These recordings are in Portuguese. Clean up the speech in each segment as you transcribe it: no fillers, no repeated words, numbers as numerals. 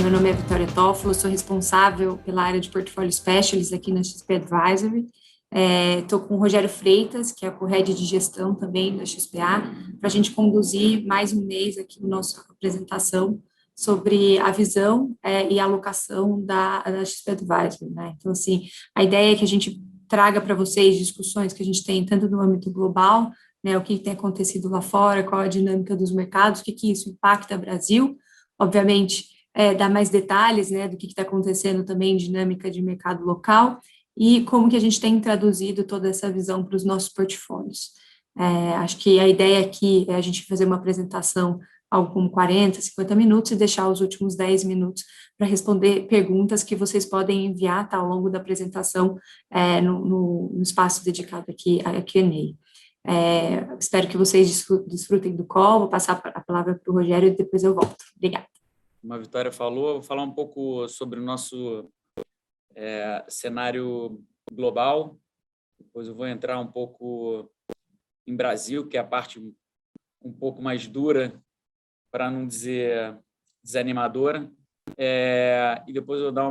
meu nome é Vitória Toffolo, sou responsável pela área de Portfolio Specialist aqui na XP Advisory. Estou com o Rogério Freitas, que é o Head de Gestão também da XPA, para a gente conduzir mais um mês aqui na nossa apresentação sobre a visão e a alocação da XP Advisory, né? Então, assim, a ideia é que a gente traga para vocês discussões que a gente tem tanto no âmbito global, né, o que tem acontecido lá fora, qual a dinâmica dos mercados, o que isso impacta o Brasil, obviamente, dar mais detalhes, né, do que está acontecendo também, dinâmica de mercado local, e como que a gente tem traduzido toda essa visão para os nossos portfólios. Acho que a ideia aqui é a gente fazer uma apresentação, algo como 40, 50 minutos, e deixar os últimos 10 minutos para responder perguntas que vocês podem enviar, tá, ao longo da apresentação, no espaço dedicado aqui a Q&A. Espero que vocês desfrutem do call. Vou passar a palavra para o Rogério e depois eu volto. Obrigada. Como a Vitória falou, vou falar um pouco sobre o nosso cenário global. Depois eu vou entrar um pouco em Brasil, que é a parte um pouco mais dura, para não dizer desanimadora. E depois eu vou dar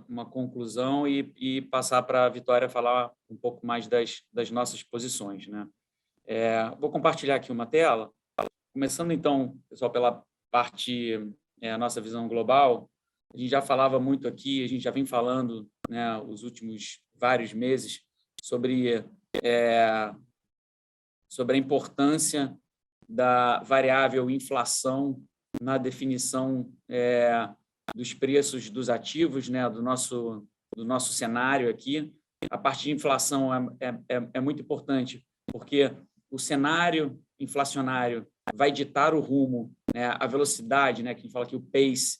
uma conclusão e passar para a Vitória falar um pouco mais das nossas posições, né? Vou compartilhar aqui uma tela. Começando, então, pessoal, pela parte, a nossa visão global. A gente já falava muito aqui, a gente já vem falando, né, os últimos vários meses sobre a importância da variável inflação na definição dos preços dos ativos, né, do nosso cenário aqui. A parte de inflação é muito importante, porque o cenário inflacionário vai ditar o rumo, né, a velocidade, né, que a gente fala que o pace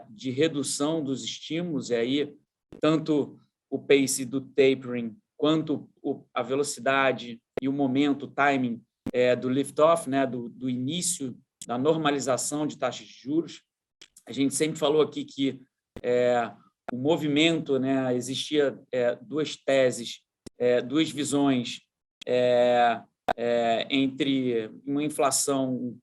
de redução dos estímulos, aí tanto o pace do tapering quanto a velocidade e o momento, o timing do lift-off, né, do início da normalização de taxas de juros. A gente sempre falou aqui que o movimento, né, existia duas teses, duas visões entre uma inflação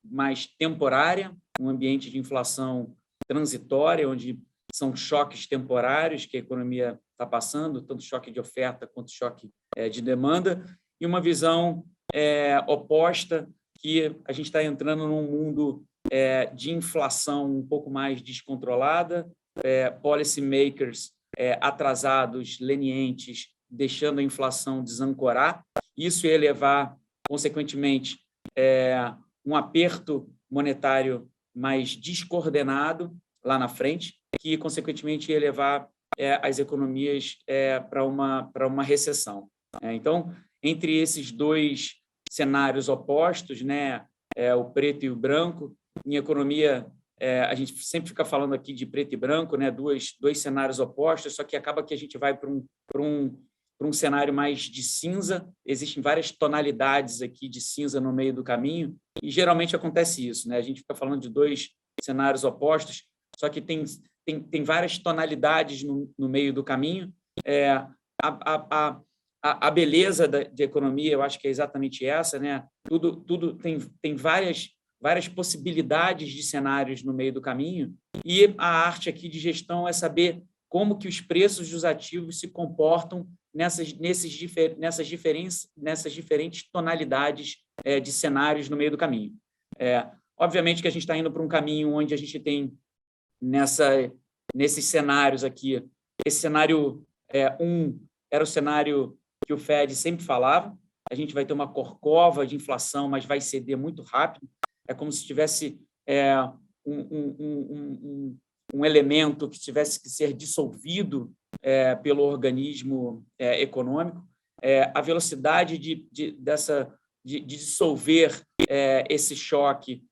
mais temporária, um ambiente de inflação transitória, onde são choques temporários que a economia está passando, tanto choque de oferta quanto choque de demanda, e uma visão oposta, que a gente está entrando num mundo de inflação um pouco mais descontrolada, policy makers atrasados, lenientes, deixando a inflação desancorar. Isso ia levar, consequentemente, um aperto monetário mais descoordenado lá na frente, que, consequentemente, ia levar as economias para uma recessão. Então, entre esses dois cenários opostos, né, o preto e o branco, em economia, a gente sempre fica falando aqui de preto e branco, né, dois cenários opostos, só que acaba que a gente vai para um cenário mais de cinza. Existem várias tonalidades aqui de cinza no meio do caminho, e geralmente acontece isso, né? A gente fica falando de dois cenários opostos, só que tem várias tonalidades no meio do caminho. A beleza de economia, eu acho que é exatamente essa, né? Tudo tem várias possibilidades de cenários no meio do caminho, e a arte aqui de gestão é saber como que os preços dos ativos se comportam nessas diferentes tonalidades de cenários no meio do caminho. Obviamente que a gente está indo para um caminho onde a gente tem nesses cenários aqui, esse cenário 1 era o cenário que o Fed sempre falava: a gente vai ter uma corcova de inflação, mas vai ceder muito rápido. É como se tivesse um elemento que tivesse que ser dissolvido pelo organismo econômico. A velocidade de dissolver esse choque,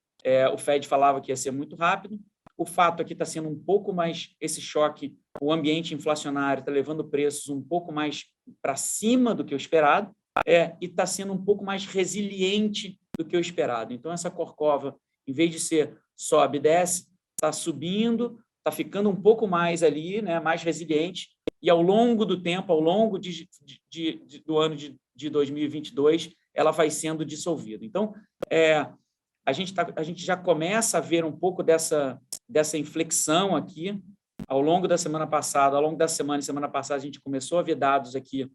o Fed falava que ia ser muito rápido. O fato aqui está sendo um pouco mais, esse choque, o ambiente inflacionário está levando preços um pouco mais para cima do que o esperado, e está sendo um pouco mais resiliente do que o esperado. Então, essa corcova, em vez de ser sobe e desce, está subindo, está ficando um pouco mais ali, né, mais resiliente, e ao longo do tempo, ao longo do ano de 2022, ela vai sendo dissolvida. Então, a gente já começa a ver um pouco dessa dessa inflexão aqui ao longo da semana passada, ao longo da semana e semana passada, a gente começou a ver dados aqui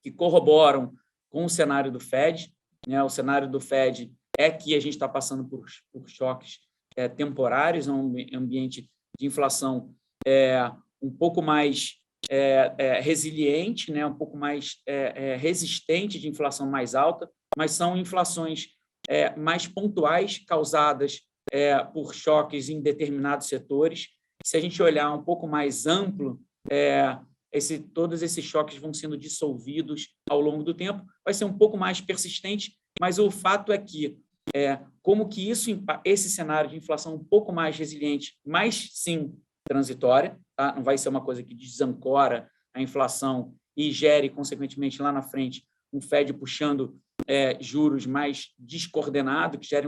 que corroboram com o cenário do Fed, né? O cenário do Fed é que a gente está passando por choques temporários, um ambiente de inflação um pouco mais resiliente, né? Um pouco mais resistente de inflação mais alta, mas são inflações mais pontuais, causadas por choques em determinados setores. Se a gente olhar um pouco mais amplo, todos esses choques vão sendo dissolvidos ao longo do tempo, vai ser um pouco mais persistente, mas o fato é que, como que esse cenário de inflação um pouco mais resiliente, mas sim transitória, tá? Não vai ser uma coisa que desancora a inflação e gere, consequentemente, lá na frente, um Fed puxando juros mais descoordenado, que gere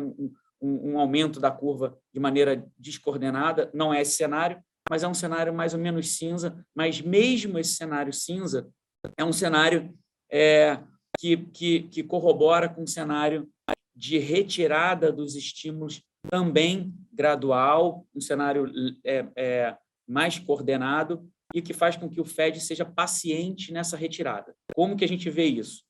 um aumento da curva de maneira descoordenada. Não é esse cenário, mas é um cenário mais ou menos cinza, mas mesmo esse cenário cinza é um cenário que corrobora com um cenário de retirada dos estímulos também gradual, um cenário mais coordenado e que faz com que o Fed seja paciente nessa retirada. Como que a gente vê isso?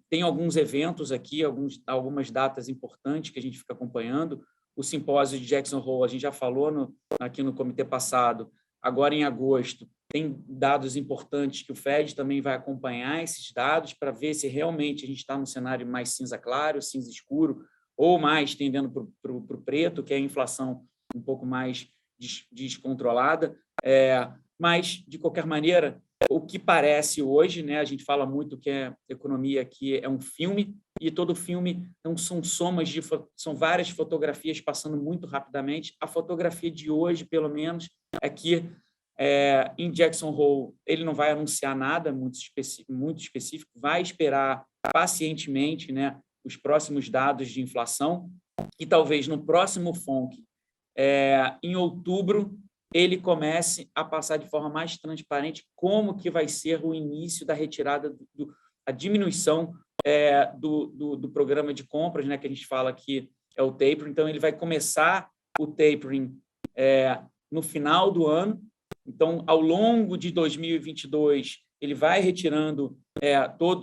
Tem alguns eventos aqui, algumas datas importantes que a gente fica acompanhando. O simpósio de Jackson Hole, a gente já falou aqui no comitê passado, agora em agosto, tem dados importantes que o Fed também vai acompanhar esses dados para ver se realmente a gente está num cenário mais cinza claro, cinza escuro, ou mais tendendo para o preto, que é a inflação um pouco mais descontrolada. Mas, de qualquer maneira, o que parece hoje, né, a gente fala muito que a economia aqui é um filme, e todo filme não são são várias fotografias passando muito rapidamente. A fotografia de hoje, pelo menos, é que em Jackson Hole ele não vai anunciar nada muito específico, vai esperar pacientemente, né, os próximos dados de inflação, e talvez no próximo FONC, em outubro, ele comece a passar de forma mais transparente como que vai ser o início da retirada, a diminuição do programa de compras, né, que a gente fala que é o tapering. Então, ele vai começar o tapering no final do ano. Então, ao longo de 2022, ele vai retirando,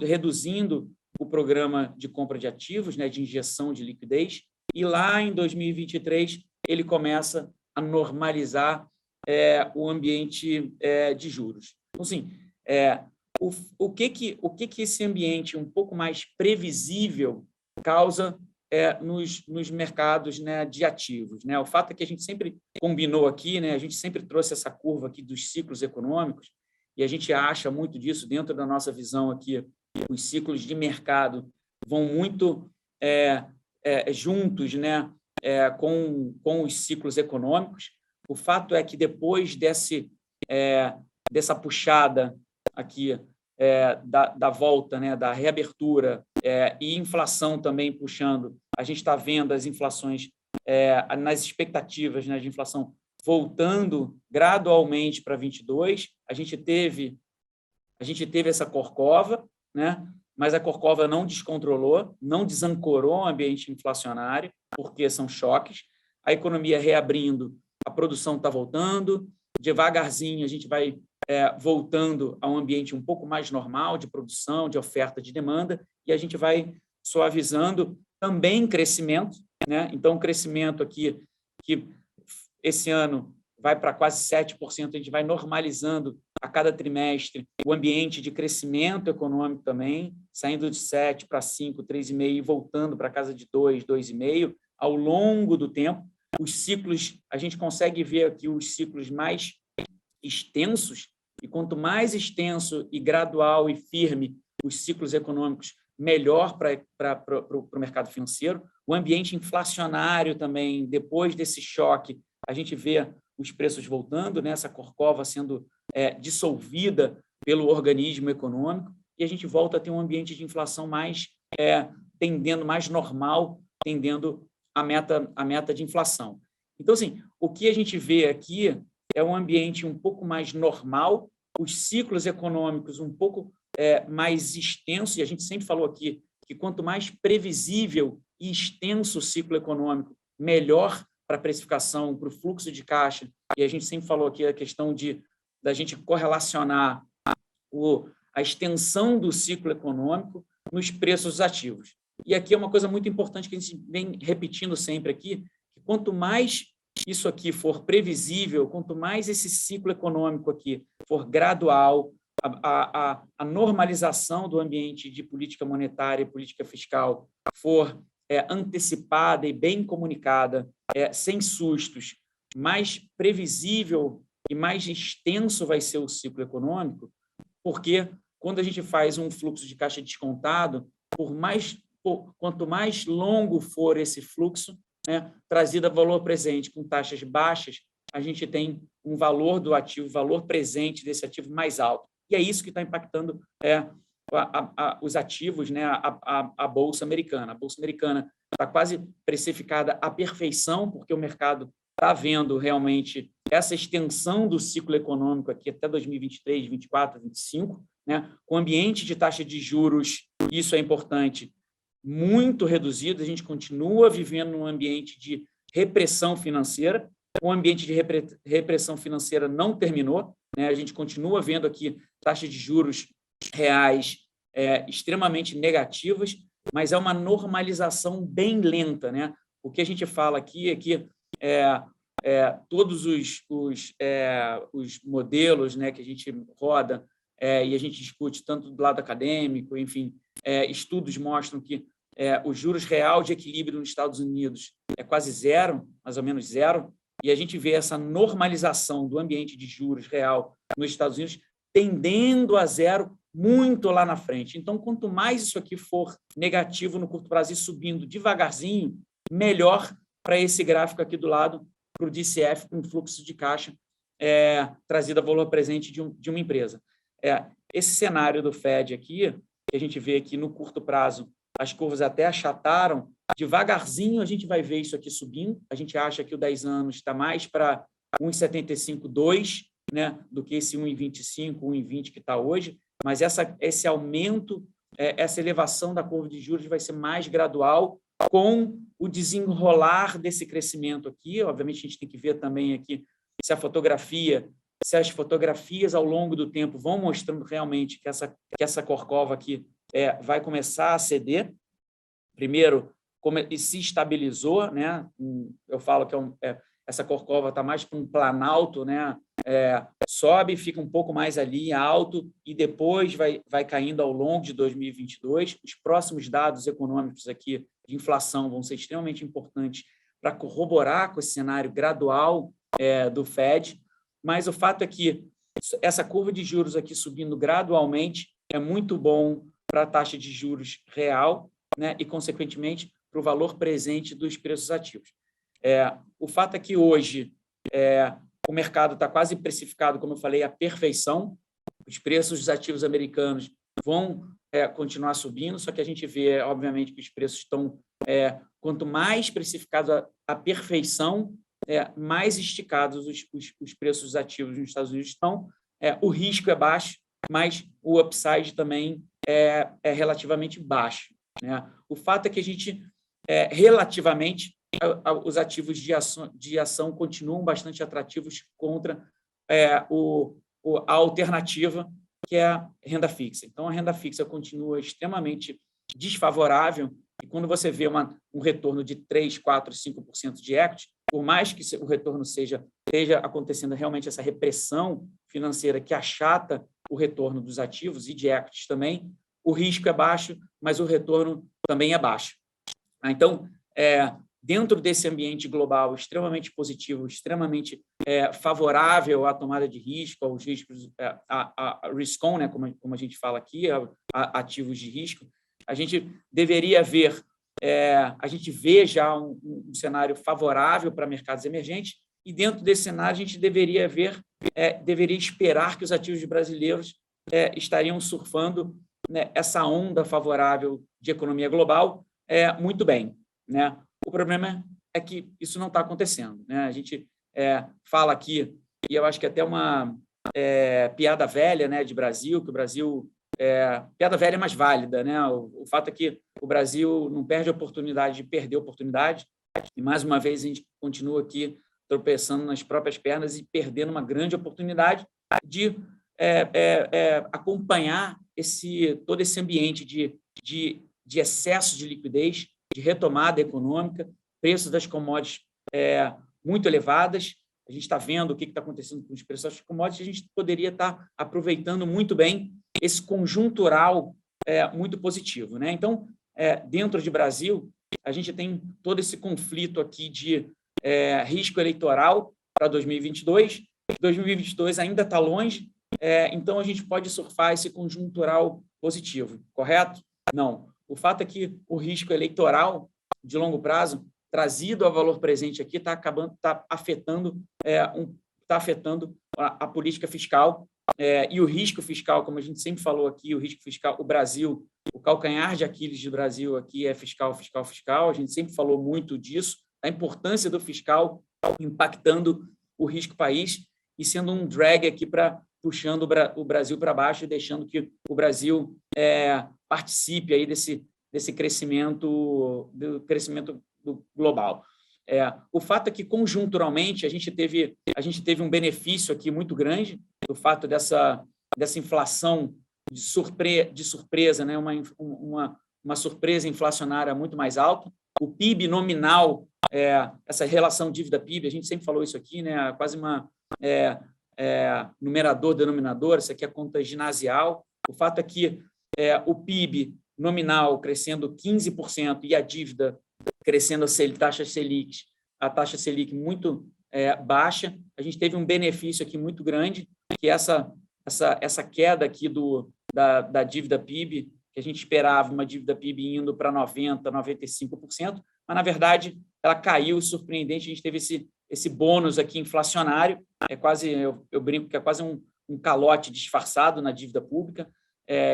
reduzindo o programa de compra de ativos, né, de injeção de liquidez, e lá em 2023 ele começa a normalizar o ambiente de juros. Então, assim, o que esse ambiente um pouco mais previsível causa nos mercados, né, de ativos, né? O fato é que a gente sempre combinou aqui, né, a gente sempre trouxe essa curva aqui dos ciclos econômicos, e a gente acha muito disso dentro da nossa visão aqui. Os ciclos de mercado vão muito juntos, né, com os ciclos econômicos. O fato é que depois dessa puxada aqui da volta, né, da reabertura e inflação também puxando, a gente está vendo as inflações nas expectativas, né, de inflação voltando gradualmente para 22. A gente teve essa corcova, né, mas a corcova não descontrolou, não desancorou o ambiente inflacionário, porque são choques. A economia reabrindo, a produção está voltando, devagarzinho a gente vai voltando a um ambiente um pouco mais normal de produção, de oferta, de demanda, e a gente vai suavizando também crescimento, né? Então, o crescimento aqui, que esse ano vai para quase 7%, a gente vai normalizando a cada trimestre o ambiente de crescimento econômico também, saindo de 7 para 5, 3,5 e voltando para casa de 2, 2,5 ao longo do tempo. Os ciclos, a gente consegue ver aqui os ciclos mais extensos, e quanto mais extenso e gradual e firme os ciclos econômicos, melhor para o mercado financeiro. O ambiente inflacionário também, depois desse choque, a gente vê os preços voltando, né? Essa corcova sendo dissolvida pelo organismo econômico, e a gente volta a ter um ambiente de inflação mais tendendo mais normal, tendendo a meta de inflação. Então, assim, o que a gente vê aqui é um ambiente um pouco mais normal, os ciclos econômicos um pouco mais extensos, e a gente sempre falou aqui que quanto mais previsível e extenso o ciclo econômico, melhor para precificação, para o fluxo de caixa, e a gente sempre falou aqui a questão da gente correlacionar a extensão do ciclo econômico nos preços dos ativos. E aqui é uma coisa muito importante que a gente vem repetindo sempre aqui, que quanto mais isso aqui for previsível, quanto mais esse ciclo econômico aqui for gradual, a normalização do ambiente de política monetária e política fiscal for antecipada e bem comunicada, sem sustos, mais previsível e mais extenso vai ser o ciclo econômico, porque quando a gente faz um fluxo de caixa descontado, quanto mais longo for esse fluxo, né, trazido a valor presente com taxas baixas, a gente tem um valor do ativo, valor presente desse ativo mais alto. E é isso que está impactando os ativos, né, a Bolsa Americana. A Bolsa Americana está quase precificada à perfeição, porque o mercado está vendo realmente essa extensão do ciclo econômico aqui até 2023, 2024, 2025, né, com ambiente de taxa de juros, isso é importante, muito reduzido. A gente continua vivendo num ambiente de repressão financeira. O ambiente de repressão financeira não terminou, né? A gente continua vendo aqui taxas de juros reais extremamente negativas, mas é uma normalização bem lenta, né? O que a gente fala aqui é que todos os modelos, né, que a gente roda e a gente discute tanto do lado acadêmico, enfim, estudos mostram que o juros real de equilíbrio nos Estados Unidos é quase zero, mais ou menos zero, e a gente vê essa normalização do ambiente de juros real nos Estados Unidos tendendo a zero muito lá na frente. Então, quanto mais isso aqui for negativo no curto prazo e subindo devagarzinho, melhor para esse gráfico aqui do lado, para o DCF, com fluxo de caixa trazido a valor presente de uma empresa. Esse cenário do Fed aqui, que a gente vê aqui no curto prazo, as curvas até achataram, devagarzinho a gente vai ver isso aqui subindo. A gente acha que o 10 anos está mais para 1,75, 2, né, do que esse 1,25, 1,20 que está hoje, mas esse aumento, essa elevação da curva de juros vai ser mais gradual com o desenrolar desse crescimento aqui. Obviamente, a gente tem que ver também aqui se as fotografias ao longo do tempo vão mostrando realmente que essa corcova aqui vai começar a ceder. Primeiro, e se estabilizou, né? Eu falo que essa corcova está mais para um planalto, né? Sobe, fica um pouco mais ali alto e depois vai caindo ao longo de 2022. Os próximos dados econômicos aqui de inflação vão ser extremamente importantes para corroborar com esse cenário gradual do Fed, mas o fato é que essa curva de juros aqui subindo gradualmente é muito bom para a taxa de juros real, né, e, consequentemente, para o valor presente dos preços ativos. O fato é que hoje o mercado está quase precificado, como eu falei, à perfeição. Os preços dos ativos americanos vão continuar subindo, só que a gente vê, obviamente, que os preços estão, quanto mais precificados à perfeição, mais esticados os preços dos ativos nos Estados Unidos estão. O risco é baixo, mas o upside também é relativamente baixo, né? O fato é que a gente, relativamente, os ativos de ação continuam bastante atrativos contra a alternativa, que é a renda fixa. Então, a renda fixa continua extremamente desfavorável, e quando você vê um retorno de 3%, 4%, 5% de equity, por mais que o retorno esteja acontecendo realmente essa repressão financeira que achata o retorno dos ativos e de equities também, o risco é baixo, mas o retorno também é baixo. Então, dentro desse ambiente global extremamente positivo, extremamente favorável à tomada de risco, aos riscos, a risk-on, né, como a gente fala aqui, ativos de risco, a gente deveria ver, a gente vê já um cenário favorável para mercados emergentes, e dentro desse cenário a gente deveria esperar que os ativos brasileiros estariam surfando, né, essa onda favorável de economia global muito bem, né? O problema é que isso não está acontecendo, né? A gente fala aqui, e eu acho que até uma piada velha, né, de Brasil, que o Brasil... piada velha é mais válida, né? O fato é que o Brasil não perde a oportunidade de perder a oportunidade. e, mais uma vez, a gente continua aqui tropeçando nas próprias pernas e perdendo uma grande oportunidade de acompanhar todo esse ambiente de excesso de liquidez, de retomada econômica, preços das commodities muito elevadas. A gente está vendo o que está acontecendo com os preços das commodities, a gente poderia estar aproveitando muito bem esse conjuntural muito positivo, né? Então, dentro de Brasil, a gente tem todo esse conflito aqui de risco eleitoral para 2022. 2022 ainda está longe, então a gente pode surfar esse conjuntural positivo, correto? Não. O fato é que o risco eleitoral de longo prazo, trazido ao valor presente aqui, está afetando a política fiscal, e o risco fiscal, como a gente sempre falou aqui, o risco fiscal, o Brasil, o calcanhar de Aquiles do Brasil aqui é fiscal, fiscal, fiscal. A gente sempre falou muito disso, a importância do fiscal impactando o risco país e sendo um drag aqui puxando o Brasil para baixo e deixando que o Brasil participe aí desse crescimento global. O fato é que, conjunturalmente, a gente teve um benefício aqui muito grande do fato dessa inflação de surpresa, né? uma surpresa inflacionária muito mais alta. O PIB nominal, essa relação dívida-PIB, a gente sempre falou isso aqui, né? Quase uma numerador-denominador, isso aqui é conta ginasial. O fato é que o PIB nominal crescendo 15% e a dívida crescendo a taxa Selic muito baixa, a gente teve um benefício aqui muito grande, que essa queda aqui da dívida PIB, que a gente esperava uma dívida PIB indo para 90%, 95%, mas, na verdade, ela caiu surpreendente, a gente teve esse bônus aqui inflacionário, eu brinco que é quase um calote disfarçado na dívida pública,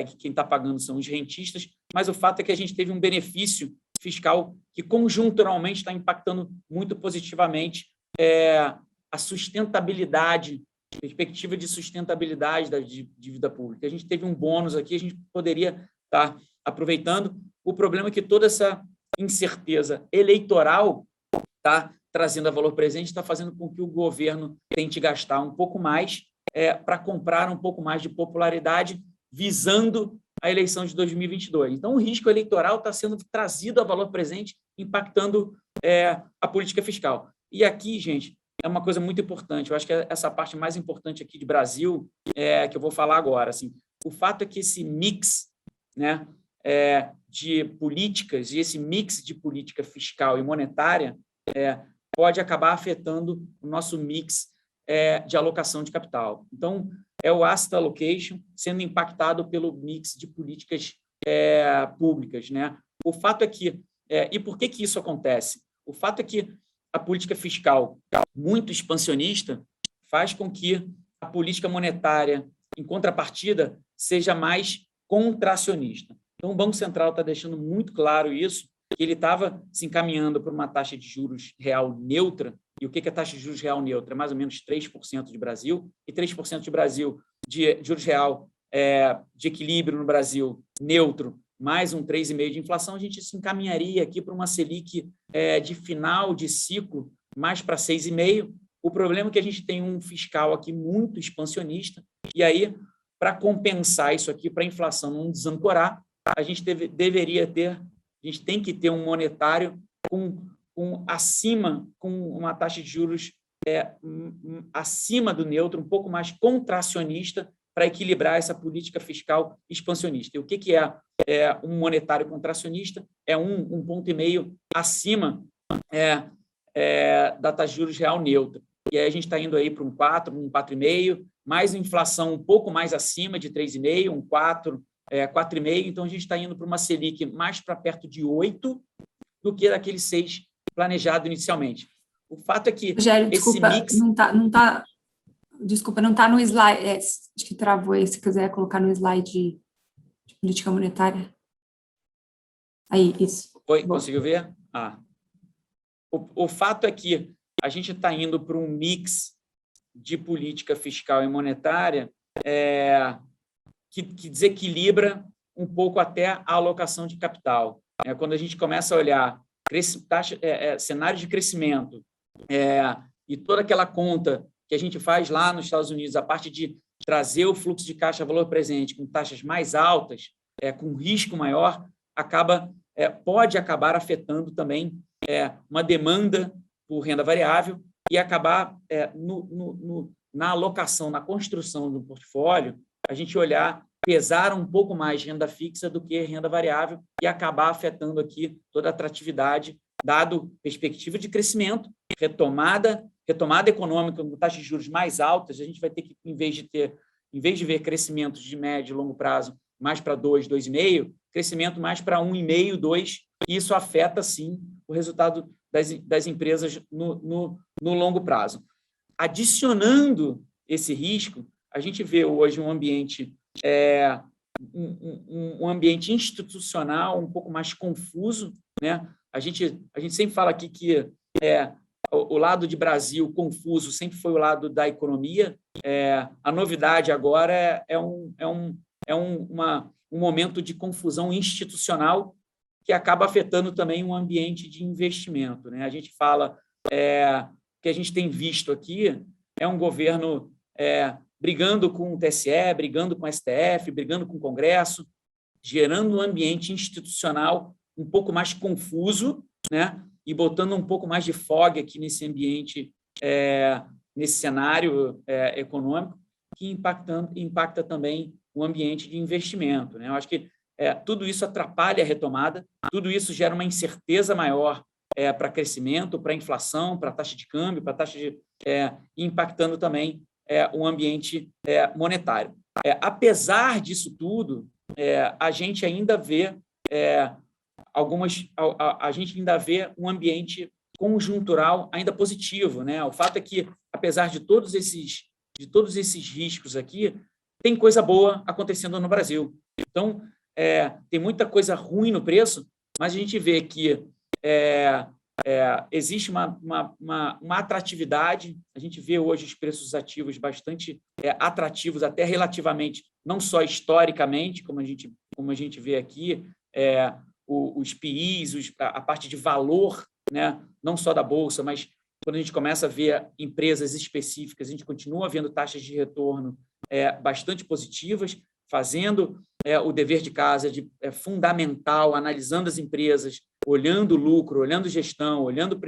que quem está pagando são os rentistas, mas o fato é que a gente teve um benefício fiscal que conjunturalmente está impactando muito positivamente a sustentabilidade, perspectiva de sustentabilidade da dívida pública. A gente teve um bônus aqui, a gente poderia estar aproveitando. O problema é que toda essa incerteza eleitoral está trazendo a valor presente, está fazendo com que o governo tente gastar um pouco mais para comprar um pouco mais de popularidade, visando a eleição de 2022. Então, o risco eleitoral está sendo trazido a valor presente, impactando a política fiscal. E aqui, gente, é uma coisa muito importante. Eu acho que é essa parte mais importante aqui de Brasil que eu vou falar agora. Assim, o fato é que esse mix, né, de políticas e esse mix de política fiscal e monetária pode acabar afetando o nosso mix de alocação de capital. Então, é o asset allocation sendo impactado pelo mix de políticas públicas, né? O fato é que, e por que isso acontece? O fato é que a política fiscal muito expansionista faz com que a política monetária, em contrapartida, seja mais contracionista. Então, o Banco Central está deixando muito claro isso, que ele estava se encaminhando para uma taxa de juros real neutra. E o que é a taxa de juros real neutra? É mais ou menos 3% de Brasil, e 3% de Brasil de juros real de equilíbrio no Brasil neutro, mais um 3,5% de inflação, a gente se encaminharia aqui para uma Selic de final de ciclo, mais para 6,5%. O problema é que a gente tem um fiscal aqui muito expansionista, e aí, para compensar isso aqui, para a inflação não desancorar, a gente tem que ter um monetário com uma taxa de juros acima do neutro, um pouco mais contracionista, para equilibrar essa política fiscal expansionista. E o que é um monetário contracionista? É um ponto e meio acima da taxa de juros real neutra. E aí a gente está indo aí para um 4, um 4,5, mais inflação um pouco mais acima de 3,5, um 4, 4,5. Então, a gente está indo para uma Selic mais para perto de 8 do que daquele 6 planejado inicialmente. O fato é que Rogério, desculpa, mix... Desculpa, não está no slide, acho que travou aí, se quiser colocar no slide de política monetária. Aí, isso. Conseguiu ver? O fato é que a gente está indo para um mix de política fiscal e monetária que desequilibra um pouco até a alocação de capital. Quando a gente começa a olhar cenário de crescimento, e toda aquela conta que a gente faz lá nos Estados Unidos, a parte de trazer o fluxo de caixa valor presente com taxas mais altas, com risco maior, pode acabar afetando também uma demanda por renda variável e acabar na alocação, na construção do portfólio, a gente pesar um pouco mais renda fixa do que renda variável e acabar afetando aqui toda a atratividade, dado perspectiva de crescimento, retomada econômica com taxas de juros mais altas, a gente vai ter que, em vez de ver crescimentos de médio e longo prazo mais para 2, 2,5, crescimento mais para 1,5, 2, e isso afeta, sim, o resultado das empresas no longo prazo. Adicionando esse risco, a gente vê hoje um ambiente institucional um pouco mais confuso, né? A gente sempre fala aqui que o lado de Brasil confuso sempre foi o lado da economia. A novidade agora é um momento de confusão institucional que acaba afetando também o ambiente de investimento, né? A gente fala que a gente tem visto aqui um governo brigando com o TSE, brigando com o STF, brigando com o Congresso, gerando um ambiente institucional um pouco mais confuso, né? E botando um pouco mais de fog aqui nesse ambiente, nesse cenário econômico, que impacta também o ambiente de investimento, né? Eu acho que tudo isso atrapalha a retomada, tudo isso gera uma incerteza maior para crescimento, para inflação, para taxa de câmbio, para taxa de... impactando também o ambiente monetário. Apesar disso tudo, a gente ainda vê a gente ainda vê um ambiente conjuntural ainda positivo, né? O fato é que, apesar de todos esses riscos aqui, tem coisa boa acontecendo no Brasil. Então, tem muita coisa ruim no preço, mas a gente vê que existe uma atratividade. A gente vê hoje os preços ativos bastante atrativos, até relativamente, não só historicamente, como a gente vê aqui, os PIs, a parte de valor, né, não só da Bolsa, mas quando a gente começa a ver empresas específicas, a gente continua vendo taxas de retorno bastante positivas, fazendo o dever de casa fundamental, analisando as empresas, olhando o lucro, olhando gestão, olhando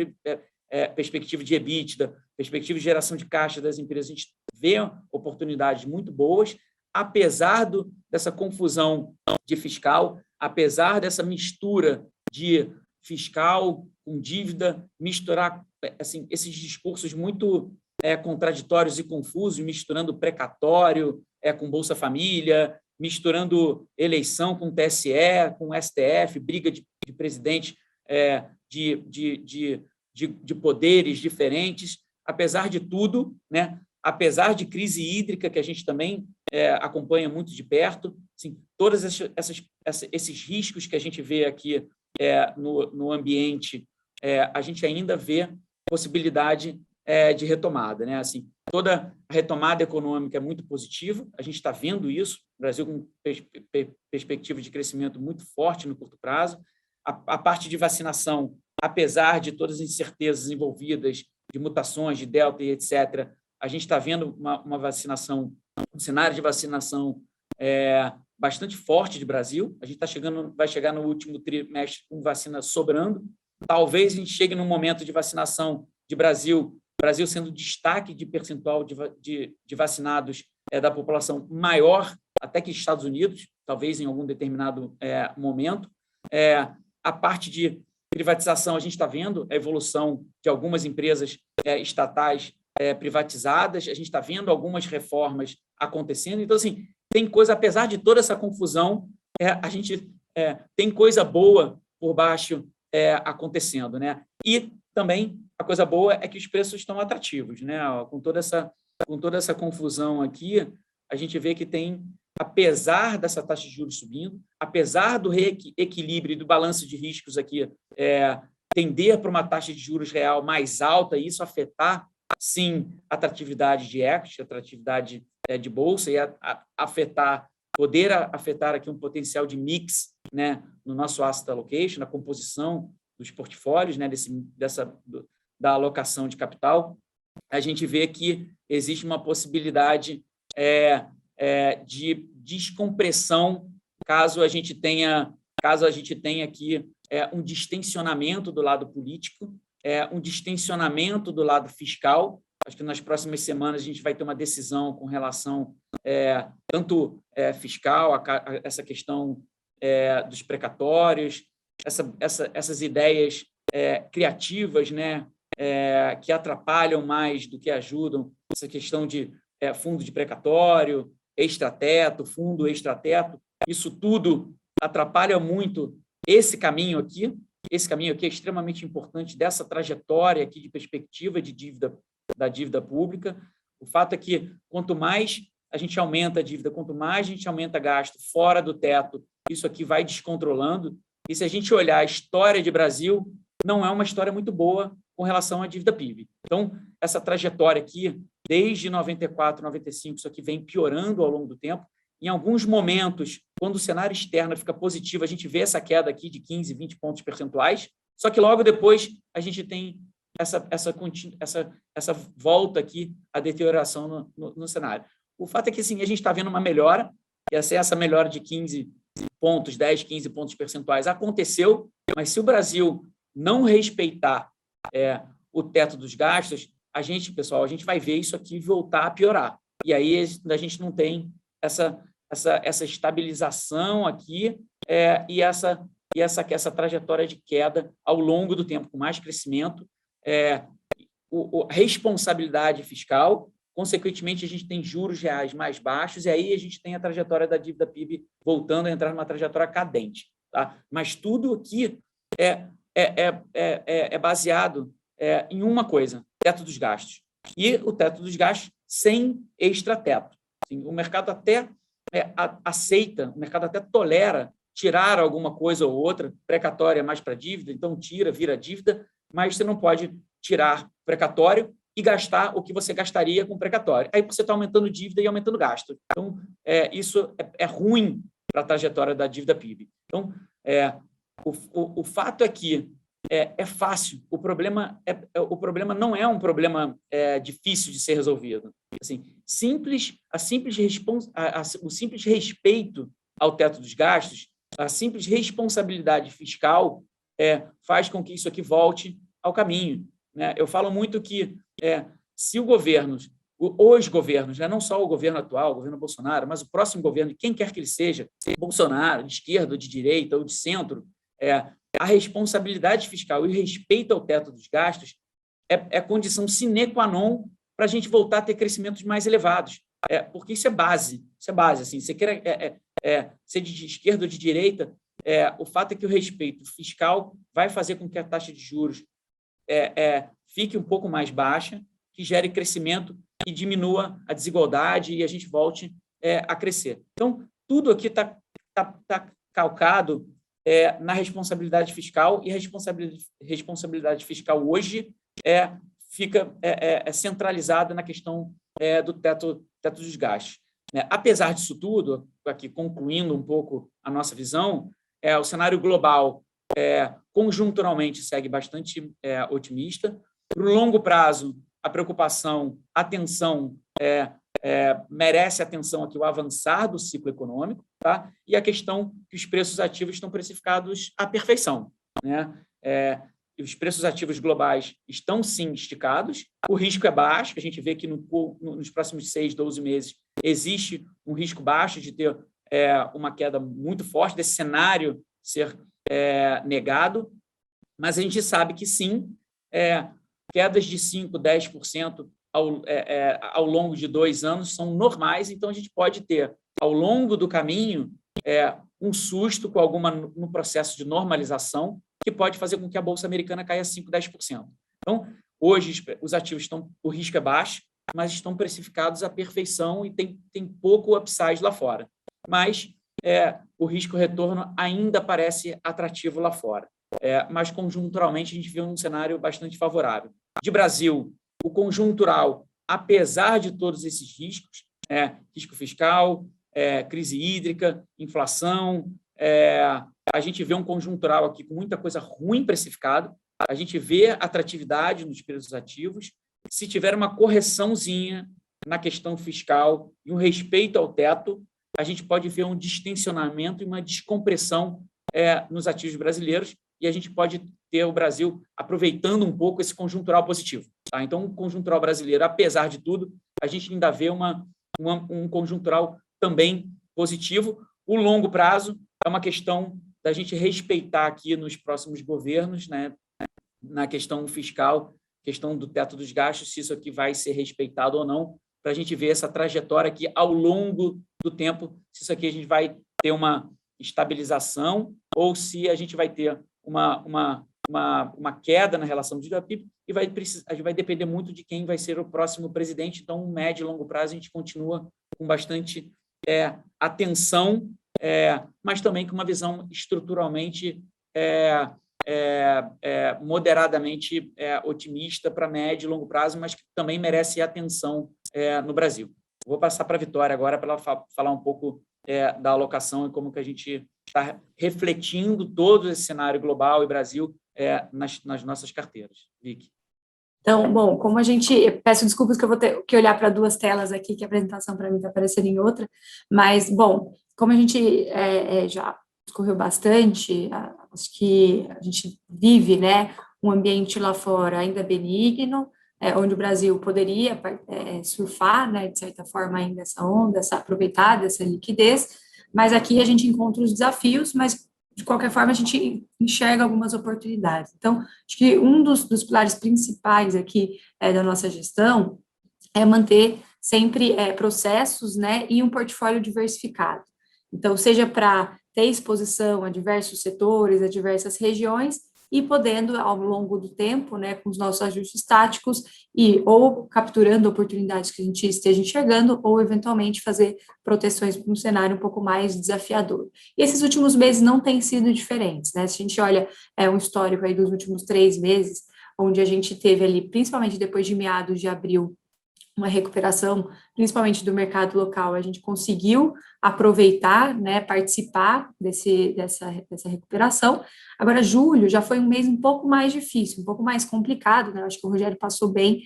perspectiva de EBITDA, perspectiva de geração de caixa das empresas. A gente vê oportunidades muito boas, apesar dessa confusão de fiscal, apesar dessa mistura de fiscal com dívida, misturar assim, esses discursos muito contraditórios e confusos, misturando precatório com Bolsa Família, misturando eleição com TSE, com STF, briga de presidente de poderes diferentes. Apesar de tudo, né, apesar de crise hídrica, que a gente também acompanha muito de perto, assim, todos esses riscos que a gente vê aqui no ambiente, a gente ainda vê possibilidade de retomada, né? Assim, toda a retomada econômica é muito positiva, a gente está vendo isso, o Brasil com perspectiva de crescimento muito forte no curto prazo. A parte de vacinação, apesar de todas as incertezas envolvidas, de mutações, de delta e etc., a gente está vendo uma vacinação, um cenário de vacinação bastante forte de Brasil. A gente vai chegar no último trimestre com vacina sobrando. Talvez a gente chegue num momento de vacinação de Brasil sendo destaque de percentual de vacinados da população maior até que Estados Unidos, talvez em algum determinado momento. A parte de privatização, a gente está vendo a evolução de algumas empresas estatais privatizadas, a gente está vendo algumas reformas acontecendo. Então, assim, tem coisa, apesar de toda essa confusão, a gente tem coisa boa por baixo acontecendo, né? E também a coisa boa é que os preços estão atrativos, né? Com toda essa confusão aqui, a gente vê que tem, apesar dessa taxa de juros subindo, apesar do reequilíbrio e do balanço de riscos aqui tender para uma taxa de juros real mais alta e isso afetar, sim, a atratividade de equity, atratividade de bolsa e poder afetar aqui um potencial de mix, né, no nosso asset allocation, na composição dos portfólios, né, da alocação de capital, a gente vê que existe uma possibilidade de descompressão caso a gente tenha aqui um distensionamento do lado político, um distensionamento do lado fiscal. Acho que nas próximas semanas a gente vai ter uma decisão com relação tanto fiscal, a essa questão dos precatórios, essas ideias criativas, né, que atrapalham mais do que ajudam, essa questão de fundo de precatório, extrateto, fundo extrateto, isso tudo atrapalha muito esse caminho aqui. Esse caminho aqui é extremamente importante dessa trajetória aqui de perspectiva de dívida, da dívida pública. O fato é que quanto mais a gente aumenta a dívida, quanto mais a gente aumenta gasto fora do teto, isso aqui vai descontrolando. E se a gente olhar a história de Brasil, não é uma história muito boa com relação à dívida PIB. Então, essa trajetória aqui, desde 94, 95, isso aqui vem piorando ao longo do tempo. Em alguns momentos, quando o cenário externo fica positivo, a gente vê essa queda aqui de 15, 20 pontos percentuais, só que logo depois a gente tem essa volta aqui, a deterioração no cenário. O fato é que assim, a gente está vendo uma melhora, e essa melhora de 15 pontos, 10, 15 pontos percentuais aconteceu, mas se o Brasil não respeitar o teto dos gastos, pessoal, a gente vai ver isso aqui voltar a piorar. E aí a gente não tem essa estabilização aqui e essa trajetória de queda ao longo do tempo, com mais crescimento, responsabilidade fiscal, consequentemente, a gente tem juros reais mais baixos, e aí a gente tem a trajetória da dívida PIB voltando a entrar numa trajetória cadente. Tá? Mas tudo aqui é baseado em uma coisa, teto dos gastos. E o teto dos gastos sem extrateto. Assim, o mercado até aceita, o mercado até tolera tirar alguma coisa ou outra, precatória mais para dívida, então vira dívida, mas você não pode tirar precatório e gastar o que você gastaria com precatório. Aí você está aumentando dívida e aumentando gasto. Então, isso é ruim para a trajetória da dívida PIB. Então, o fato é que é fácil. O problema não é um problema difícil de ser resolvido. Assim, o simples respeito ao teto dos gastos, a simples responsabilidade fiscal faz com que isso aqui volte ao caminho. Né? Eu falo muito que se os governos, né, não só o governo atual, o governo Bolsonaro, mas o próximo governo, quem quer que ele seja, Bolsonaro, de esquerda, ou de direita, ou de centro, a responsabilidade fiscal e o respeito ao teto dos gastos é condição sine qua non para a gente voltar a ter crescimentos mais elevados. Porque isso é base. Assim, você quer ser de esquerda ou de direita, o fato é que o respeito fiscal vai fazer com que a taxa de juros fique um pouco mais baixa, que gere crescimento e diminua a desigualdade e a gente volte a crescer. Então, tudo aqui está calcado na responsabilidade fiscal, e a responsabilidade fiscal hoje fica centralizada na questão do teto dos gastos. Apesar disso tudo, aqui concluindo um pouco a nossa visão, o cenário global conjunturalmente segue bastante otimista. Para o longo prazo, a preocupação, a atenção merece atenção aqui o avançar do ciclo econômico, tá? E a questão que os preços ativos estão precificados à perfeição. Né? Os preços ativos globais estão, sim, esticados, o risco é baixo, a gente vê que nos próximos 6, 12 meses existe um risco baixo de ter uma queda muito forte, desse cenário ser negado, mas a gente sabe que, sim, quedas de 5%, 10% ao longo de 2 anos são normais, então a gente pode ter, ao longo do caminho, um susto no processo de normalização, que pode fazer com que a Bolsa Americana caia 5%, 10%. Então, hoje, os ativos o risco é baixo, mas estão precificados à perfeição e tem pouco upside lá fora. Mas o risco-retorno ainda parece atrativo lá fora. Mas, conjunturalmente, a gente vê um cenário bastante favorável. De Brasil, o conjuntural, apesar de todos esses riscos, risco fiscal, crise hídrica, inflação, a gente vê um conjuntural aqui com muita coisa ruim precificado, a gente vê atratividade nos preços ativos. Se tiver uma correçãozinha na questão fiscal e um respeito ao teto, a gente pode ver um distensionamento e uma descompressão nos ativos brasileiros, e a gente pode ter o Brasil aproveitando um pouco esse conjuntural positivo. Tá? Então, o conjuntural brasileiro, apesar de tudo, a gente ainda vê um conjuntural também positivo. O longo prazo é uma questão da gente respeitar aqui nos próximos governos, né, na questão fiscal, questão do teto dos gastos, se isso aqui vai ser respeitado ou não, para a gente ver essa trajetória aqui ao longo do tempo, se isso aqui a gente vai ter uma estabilização ou se a gente vai ter uma queda na relação do dívida PIB, e vai depender muito de quem vai ser o próximo presidente. Então, médio e longo prazo, a gente continua com bastante atenção, mas também com uma visão estruturalmente moderadamente otimista para médio e longo prazo, mas que também merece atenção no Brasil. Vou passar para a Vitória agora para ela falar um pouco da alocação e como que a gente está refletindo todo esse cenário global e Brasil nas nossas carteiras. Vicky. Então, bom, como a gente... Peço desculpas que eu vou ter que olhar para duas telas aqui, que a apresentação para mim está aparecendo em outra, mas, bom, como a gente já discorreu bastante, acho que a gente vive, né, um ambiente lá fora ainda benigno, onde o Brasil poderia surfar, né, de certa forma, ainda essa onda, aproveitar dessa liquidez, mas aqui a gente encontra os desafios, mas, de qualquer forma, a gente enxerga algumas oportunidades. Então, acho que um dos pilares principais aqui da nossa gestão é manter sempre processos, né, e um portfólio diversificado. Então, seja para ter exposição a diversos setores, a diversas regiões, e podendo, ao longo do tempo, né, com os nossos ajustes táticos, e ou capturando oportunidades que a gente esteja enxergando, ou eventualmente fazer proteções para um cenário um pouco mais desafiador. E esses últimos meses não têm sido diferentes, né? Se a gente olha um histórico aí dos últimos 3 meses, onde a gente teve ali, principalmente depois de meados de abril, uma recuperação, principalmente do mercado local, a gente conseguiu aproveitar, né, participar dessa recuperação. Agora, julho já foi um mês um pouco mais difícil, um pouco mais complicado, né, acho que o Rogério passou bem,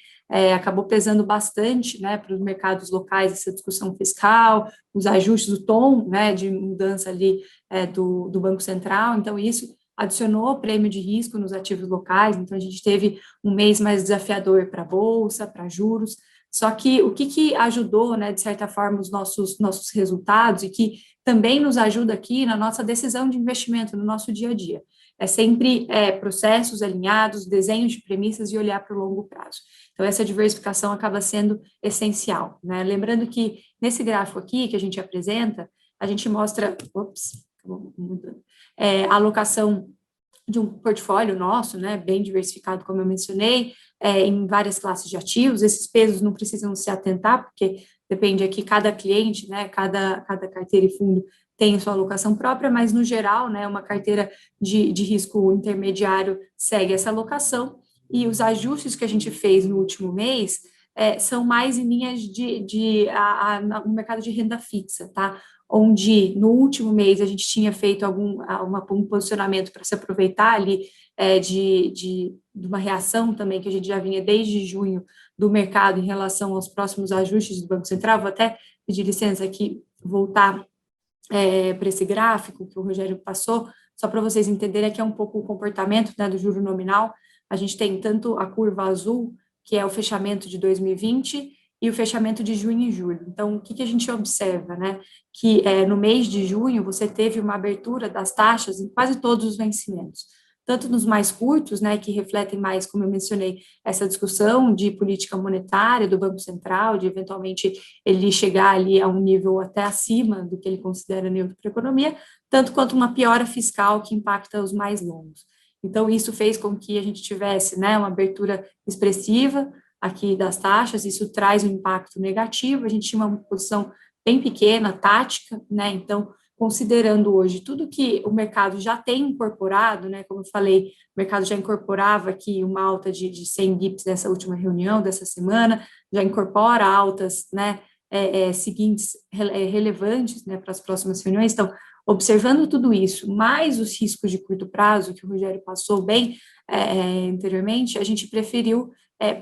acabou pesando bastante, né, para os mercados locais essa discussão fiscal, os ajustes, o tom, né, de mudança ali do Banco Central, então isso adicionou prêmio de risco nos ativos locais, então a gente teve um mês mais desafiador para a Bolsa, para juros. Só que o que ajudou, né, de certa forma, os nossos resultados e que também nos ajuda aqui na nossa decisão de investimento, no nosso dia a dia, é sempre processos alinhados, desenhos de premissas e olhar para o longo prazo. Então, essa diversificação acaba sendo essencial, né? Lembrando que nesse gráfico aqui que a gente apresenta, a gente mostra, a alocação de um portfólio nosso, né, bem diversificado, como eu mencionei, em várias classes de ativos. Esses pesos não precisam se atentar, porque depende aqui, cada cliente, né, cada carteira e fundo tem sua alocação própria, mas, no geral, né, uma carteira de risco intermediário segue essa alocação, e os ajustes que a gente fez no último mês são mais em linhas no mercado de renda fixa, tá? Onde no último mês a gente tinha feito um posicionamento para se aproveitar ali de uma reação também que a gente já vinha desde junho do mercado em relação aos próximos ajustes do Banco Central. Vou até pedir licença aqui, voltar para esse gráfico que o Rogério passou, só para vocês entenderem que é um pouco o comportamento, né, do juro nominal. A gente tem tanto a curva azul, que é o fechamento de 2020, e o fechamento de junho e julho. Então, o que a gente observa, né? Que no mês de junho você teve uma abertura das taxas em quase todos os vencimentos, tanto nos mais curtos, né, que refletem mais, como eu mencionei, essa discussão de política monetária do Banco Central, de eventualmente ele chegar ali a um nível até acima do que ele considera neutro para a economia, tanto quanto uma piora fiscal que impacta os mais longos. Então, isso fez com que a gente tivesse, né, uma abertura expressiva aqui das taxas, isso traz um impacto negativo. A gente tinha uma posição bem pequena, tática, né, então, considerando hoje tudo que o mercado já tem incorporado, né, como eu falei, o mercado já incorporava aqui uma alta de 100 bips nessa última reunião dessa semana, já incorpora altas, né, seguintes relevantes, né, para as próximas reuniões. Então, observando tudo isso, mais os riscos de curto prazo, que o Rogério passou bem anteriormente, a gente preferiu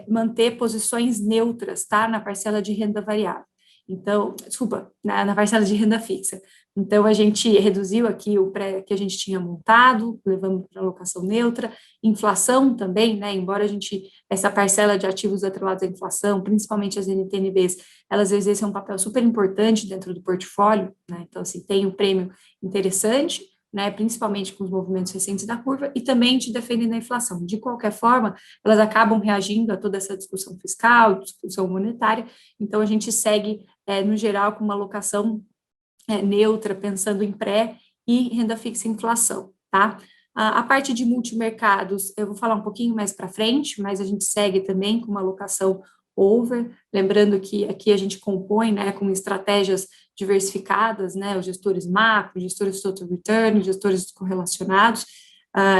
manter posições neutras, tá, na parcela de renda variável. Então, desculpa, na parcela de renda fixa. Então, a gente reduziu aqui o pré que a gente tinha montado, levando para alocação neutra, inflação também, né, embora essa parcela de ativos atrelados à inflação, principalmente as NTNBs, elas exercem um papel super importante dentro do portfólio, né, então, assim, tem um prêmio interessante, né, principalmente com os movimentos recentes da curva, e também te defendendo a inflação. De qualquer forma, elas acabam reagindo a toda essa discussão fiscal, discussão monetária, então a gente segue, no geral, com uma alocação neutra, pensando em pré e renda fixa e inflação, tá? A parte de multimercados, eu vou falar um pouquinho mais para frente, mas a gente segue também com uma alocação over, lembrando que aqui a gente compõe, né, com estratégias diversificadas, né, os gestores macro, gestores de total return, gestores correlacionados,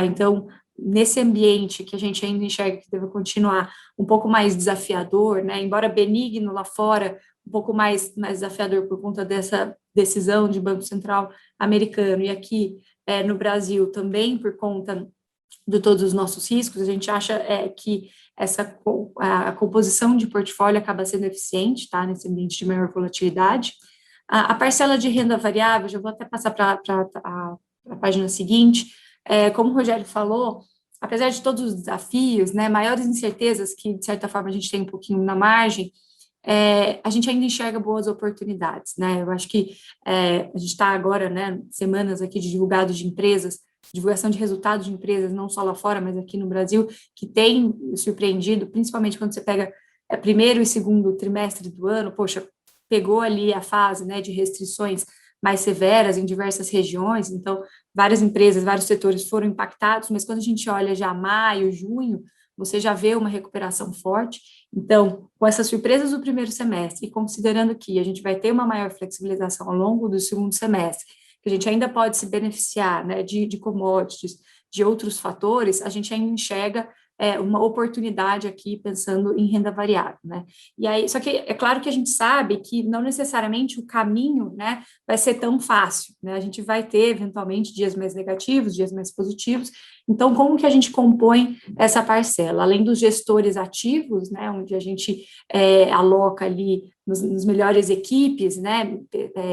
então, nesse ambiente que a gente ainda enxerga que deve continuar um pouco mais desafiador, né, embora benigno lá fora, um pouco mais desafiador por conta dessa decisão de Banco Central americano, e aqui no Brasil também por conta de todos os nossos riscos, a gente acha que a composição de portfólio acaba sendo eficiente, tá, nesse ambiente de maior volatilidade. A parcela de renda variável, já vou até passar para a página seguinte, como o Rogério falou, apesar de todos os desafios, né, maiores incertezas que, de certa forma, a gente tem um pouquinho na margem, a gente ainda enxerga boas oportunidades, né, eu acho que a gente está agora, né, semanas aqui de divulgados de empresas, divulgação de resultados de empresas, não só lá fora, mas aqui no Brasil, que tem surpreendido, principalmente quando você pega primeiro e segundo trimestre do ano, poxa, pegou ali a fase, né, de restrições mais severas em diversas regiões, então várias empresas, vários setores foram impactados, mas quando a gente olha já maio, junho, você já vê uma recuperação forte. Então, com essas surpresas do primeiro semestre, e considerando que a gente vai ter uma maior flexibilização ao longo do segundo semestre, que a gente ainda pode se beneficiar, né, de commodities, de outros fatores, a gente ainda enxerga uma oportunidade aqui pensando em renda variável, né? E aí, só que é claro que a gente sabe que não necessariamente o caminho, né, vai ser tão fácil, né? A gente vai ter eventualmente dias mais negativos, dias mais positivos. Então, como que a gente compõe essa parcela? Além dos gestores ativos, né, onde a gente aloca ali nos melhores equipes, né,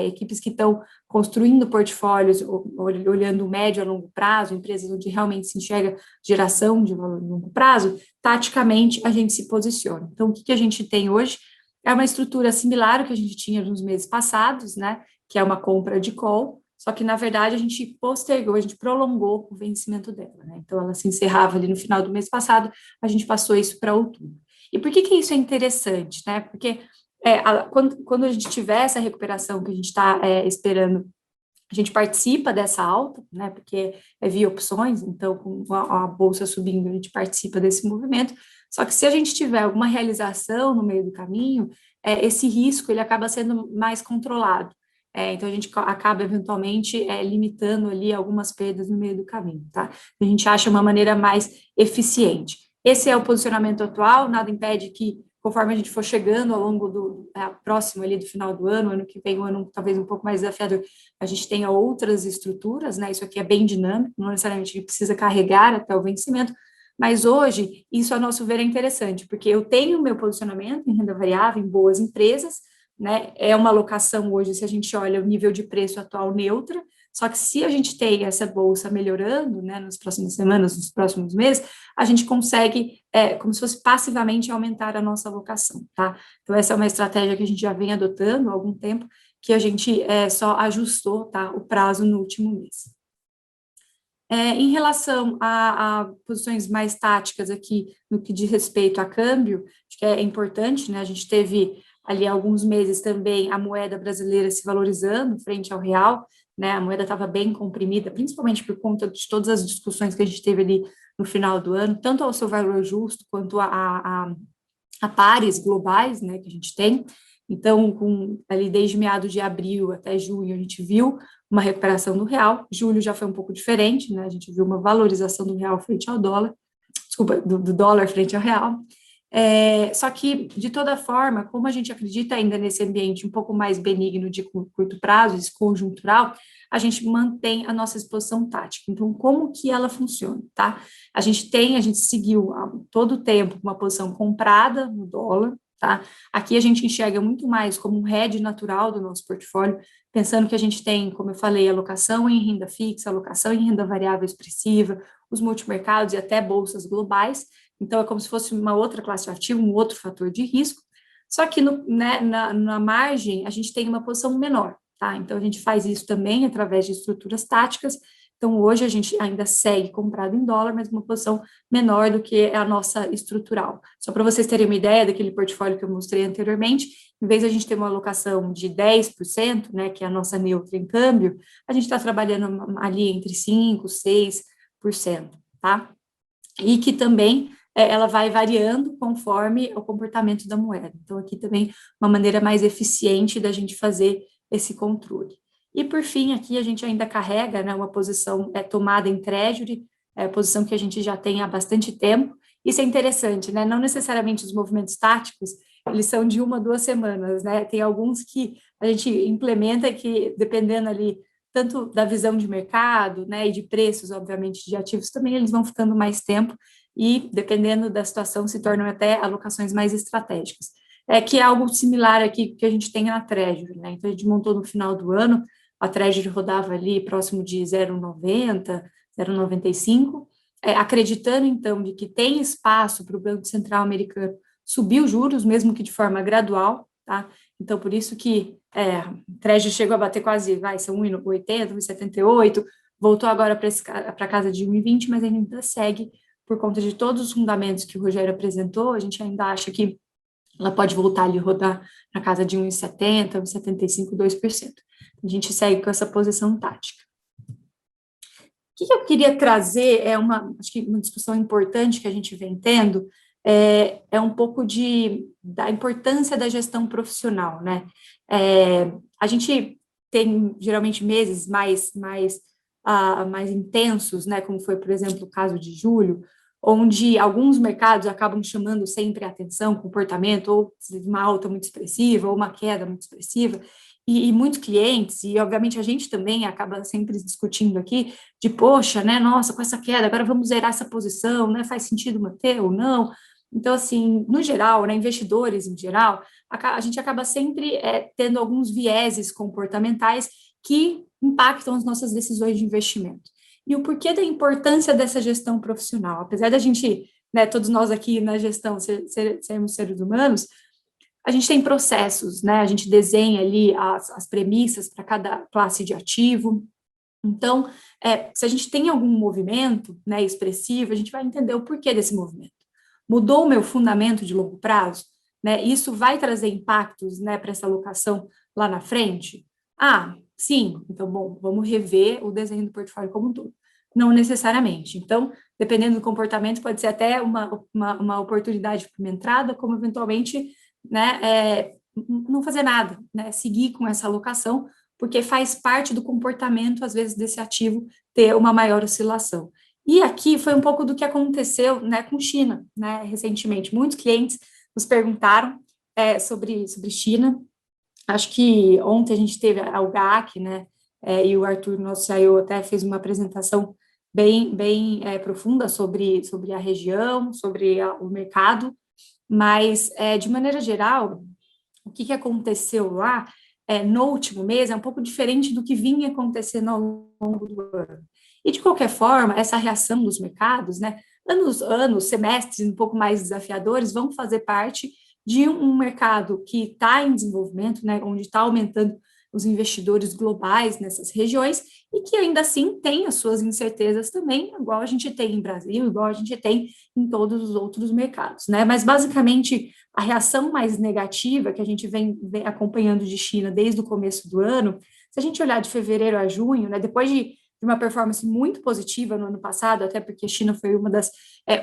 equipes que estão construindo portfólios, olhando médio a longo prazo, empresas onde realmente se enxerga geração de valor a longo prazo, taticamente a gente se posiciona. Então, o que a gente tem hoje é uma estrutura similar ao que a gente tinha nos meses passados, né, que é uma compra de call, só que, na verdade, a gente postergou, a gente prolongou o vencimento dela, né, então ela se encerrava ali no final do mês passado, a gente passou isso para outubro. E por que isso é interessante, né, porque quando a gente tiver essa recuperação que a gente está esperando, a gente participa dessa alta, né, porque é via opções, então, com a bolsa subindo, a gente participa desse movimento, só que se a gente tiver alguma realização no meio do caminho, esse risco, ele acaba sendo mais controlado, então a gente acaba, eventualmente, limitando ali algumas perdas no meio do caminho, tá? A gente acha uma maneira mais eficiente. Esse é o posicionamento atual, nada impede que, conforme a gente for chegando ao longo do próximo ali do final do ano que vem, um ano talvez um pouco mais desafiador, a gente tenha outras estruturas, né? Isso aqui é bem dinâmico, não necessariamente a gente precisa carregar até o vencimento, mas hoje, isso a nosso ver é interessante, porque eu tenho meu posicionamento em renda variável, em boas empresas, né? É uma alocação hoje, se a gente olha o nível de preço atual neutra, só que se a gente tem essa bolsa melhorando, né, nas próximas semanas, nos próximos meses, a gente consegue, como se fosse passivamente, aumentar a nossa alocação, tá? Então, essa é uma estratégia que a gente já vem adotando há algum tempo, que a gente só ajustou, tá, o prazo no último mês. Em relação a posições mais táticas aqui, no que diz respeito a câmbio, acho que é importante, né, a gente teve ali há alguns meses também a moeda brasileira se valorizando frente ao real, né, a moeda estava bem comprimida, principalmente por conta de todas as discussões que a gente teve ali no final do ano, tanto ao seu valor justo quanto a pares globais, né, que a gente tem. Então, ali desde meados de abril até junho, a gente viu uma recuperação do real. Julho já foi um pouco diferente, né, a gente viu uma valorização do real frente ao dólar, desculpa, do dólar frente ao real. Só que, de toda forma, como a gente acredita ainda nesse ambiente um pouco mais benigno de curto prazo, esse conjuntural, a gente mantém a nossa exposição tática. Então, como que ela funciona, tá? A gente seguiu todo o tempo uma posição comprada no dólar, tá? Aqui a gente enxerga muito mais como um hedge natural do nosso portfólio, pensando que a gente tem, como eu falei, alocação em renda fixa, alocação em renda variável expressiva, os multimercados e até bolsas globais. Então, é como se fosse uma outra classe ativa, um outro fator de risco. Só que na margem, a gente tem uma posição menor, tá? Então, a gente faz isso também através de estruturas táticas. Então, hoje a gente ainda segue comprado em dólar, mas uma posição menor do que a nossa estrutural. Só para vocês terem uma ideia daquele portfólio que eu mostrei anteriormente, em vez de a gente ter uma alocação de 10%, né, que é a nossa neutra em câmbio, a gente está trabalhando ali entre 5%, 6%, tá? E que também ela vai variando conforme o comportamento da moeda. Então, aqui também uma maneira mais eficiente da gente fazer esse controle. E, por fim, aqui a gente ainda carrega, né, uma posição tomada em treasury, posição que a gente já tem há bastante tempo. Isso é interessante, né? Não necessariamente os movimentos táticos, eles são de 1 a 2 semanas, né? Tem alguns que a gente implementa que, dependendo ali tanto da visão de mercado, né, e de preços, obviamente, de ativos, também eles vão ficando mais tempo e, dependendo da situação, se tornam até alocações mais estratégicas. Que é algo similar aqui que a gente tem na Treasury, né? Então, a gente montou no final do ano, a Treasury rodava ali próximo de 0,90, 0,95, acreditando, então, de que tem espaço para o Banco Central americano subir os juros, mesmo que de forma gradual, tá? Então, por isso que o Treasury chegou a bater quase, são 1,80, 1,78, voltou agora para casa de 1,20, mas ainda segue por conta de todos os fundamentos que o Rogério apresentou, a gente ainda acha que ela pode voltar ali, rodar na casa de 1,70, 1,75, 2%. A gente segue com essa posição tática. O que eu queria trazer acho que uma discussão importante que a gente vem tendo, um pouco da importância da gestão profissional, né? A gente tem, geralmente, meses mais intensos, né? Como foi, por exemplo, o caso de julho, onde alguns mercados acabam chamando sempre a atenção, comportamento, ou uma alta muito expressiva, ou uma queda muito expressiva, e muitos clientes, e obviamente a gente também acaba sempre discutindo aqui, de poxa, né, nossa, com essa queda, agora vamos zerar essa posição, né, faz sentido manter ou não? Então, assim, no geral, né, investidores em geral, a gente acaba sempre tendo alguns vieses comportamentais que impactam as nossas decisões de investimento. E o porquê da importância dessa gestão profissional? Apesar da gente, né, todos nós aqui na gestão sermos seres humanos, a gente tem processos, né? A gente desenha ali as premissas para cada classe de ativo. Então, se a gente tem algum movimento, né, expressivo, a gente vai entender o porquê desse movimento. Mudou o meu fundamento de longo prazo? Né? Isso vai trazer impactos, né, para essa alocação lá na frente? Sim. Então, bom, vamos rever o desenho do portfólio como um todo. Não necessariamente. Então, dependendo do comportamento, pode ser até uma oportunidade para uma entrada, como eventualmente, né, não fazer nada, né, seguir com essa alocação, porque faz parte do comportamento, às vezes, desse ativo ter uma maior oscilação. E aqui foi um pouco do que aconteceu, né, com China, né, recentemente. Muitos clientes nos perguntaram sobre China. Acho que ontem a gente teve a UGAC, né, e o Arthur, nosso CIO, até fez uma apresentação bem profunda sobre a região, sobre o mercado, mas, de maneira geral, o que aconteceu lá no último mês é um pouco diferente do que vinha acontecendo ao longo do ano. E, de qualquer forma, essa reação dos mercados, né, semestres um pouco mais desafiadores, vão fazer parte de um mercado que está em desenvolvimento, né, onde está aumentando os investidores globais nessas regiões, e que ainda assim tem as suas incertezas também, igual a gente tem em Brasil, igual a gente tem em todos os outros mercados, né? Mas, basicamente, a reação mais negativa que a gente vem acompanhando de China desde o começo do ano, se a gente olhar de fevereiro a junho, né, depois de uma performance muito positiva no ano passado, até porque a China foi uma das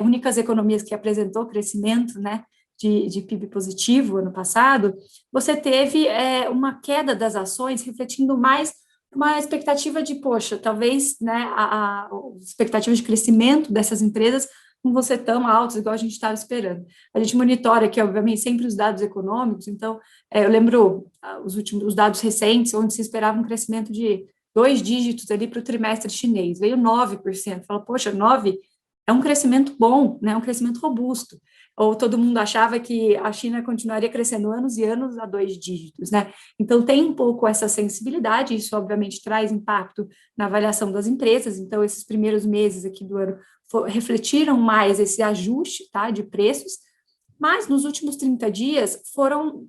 únicas economias que apresentou crescimento, né, de PIB positivo ano passado, você teve uma queda das ações, refletindo mais uma expectativa de, poxa, talvez, né, a expectativa de crescimento dessas empresas não vão ser tão altos igual a gente estava esperando. A gente monitora aqui, obviamente, sempre os dados econômicos, então, eu lembro os dados recentes, onde se esperava um crescimento de 2 dígitos ali para o trimestre chinês, veio 9%. Fala, poxa, 9 é um crescimento bom, né? Um crescimento robusto. Ou todo mundo achava que a China continuaria crescendo anos e anos a 2 dígitos, né? Então, tem um pouco essa sensibilidade, isso obviamente traz impacto na avaliação das empresas. Então, esses primeiros meses aqui do ano refletiram mais esse ajuste, tá, de preços, mas nos últimos 30 dias foram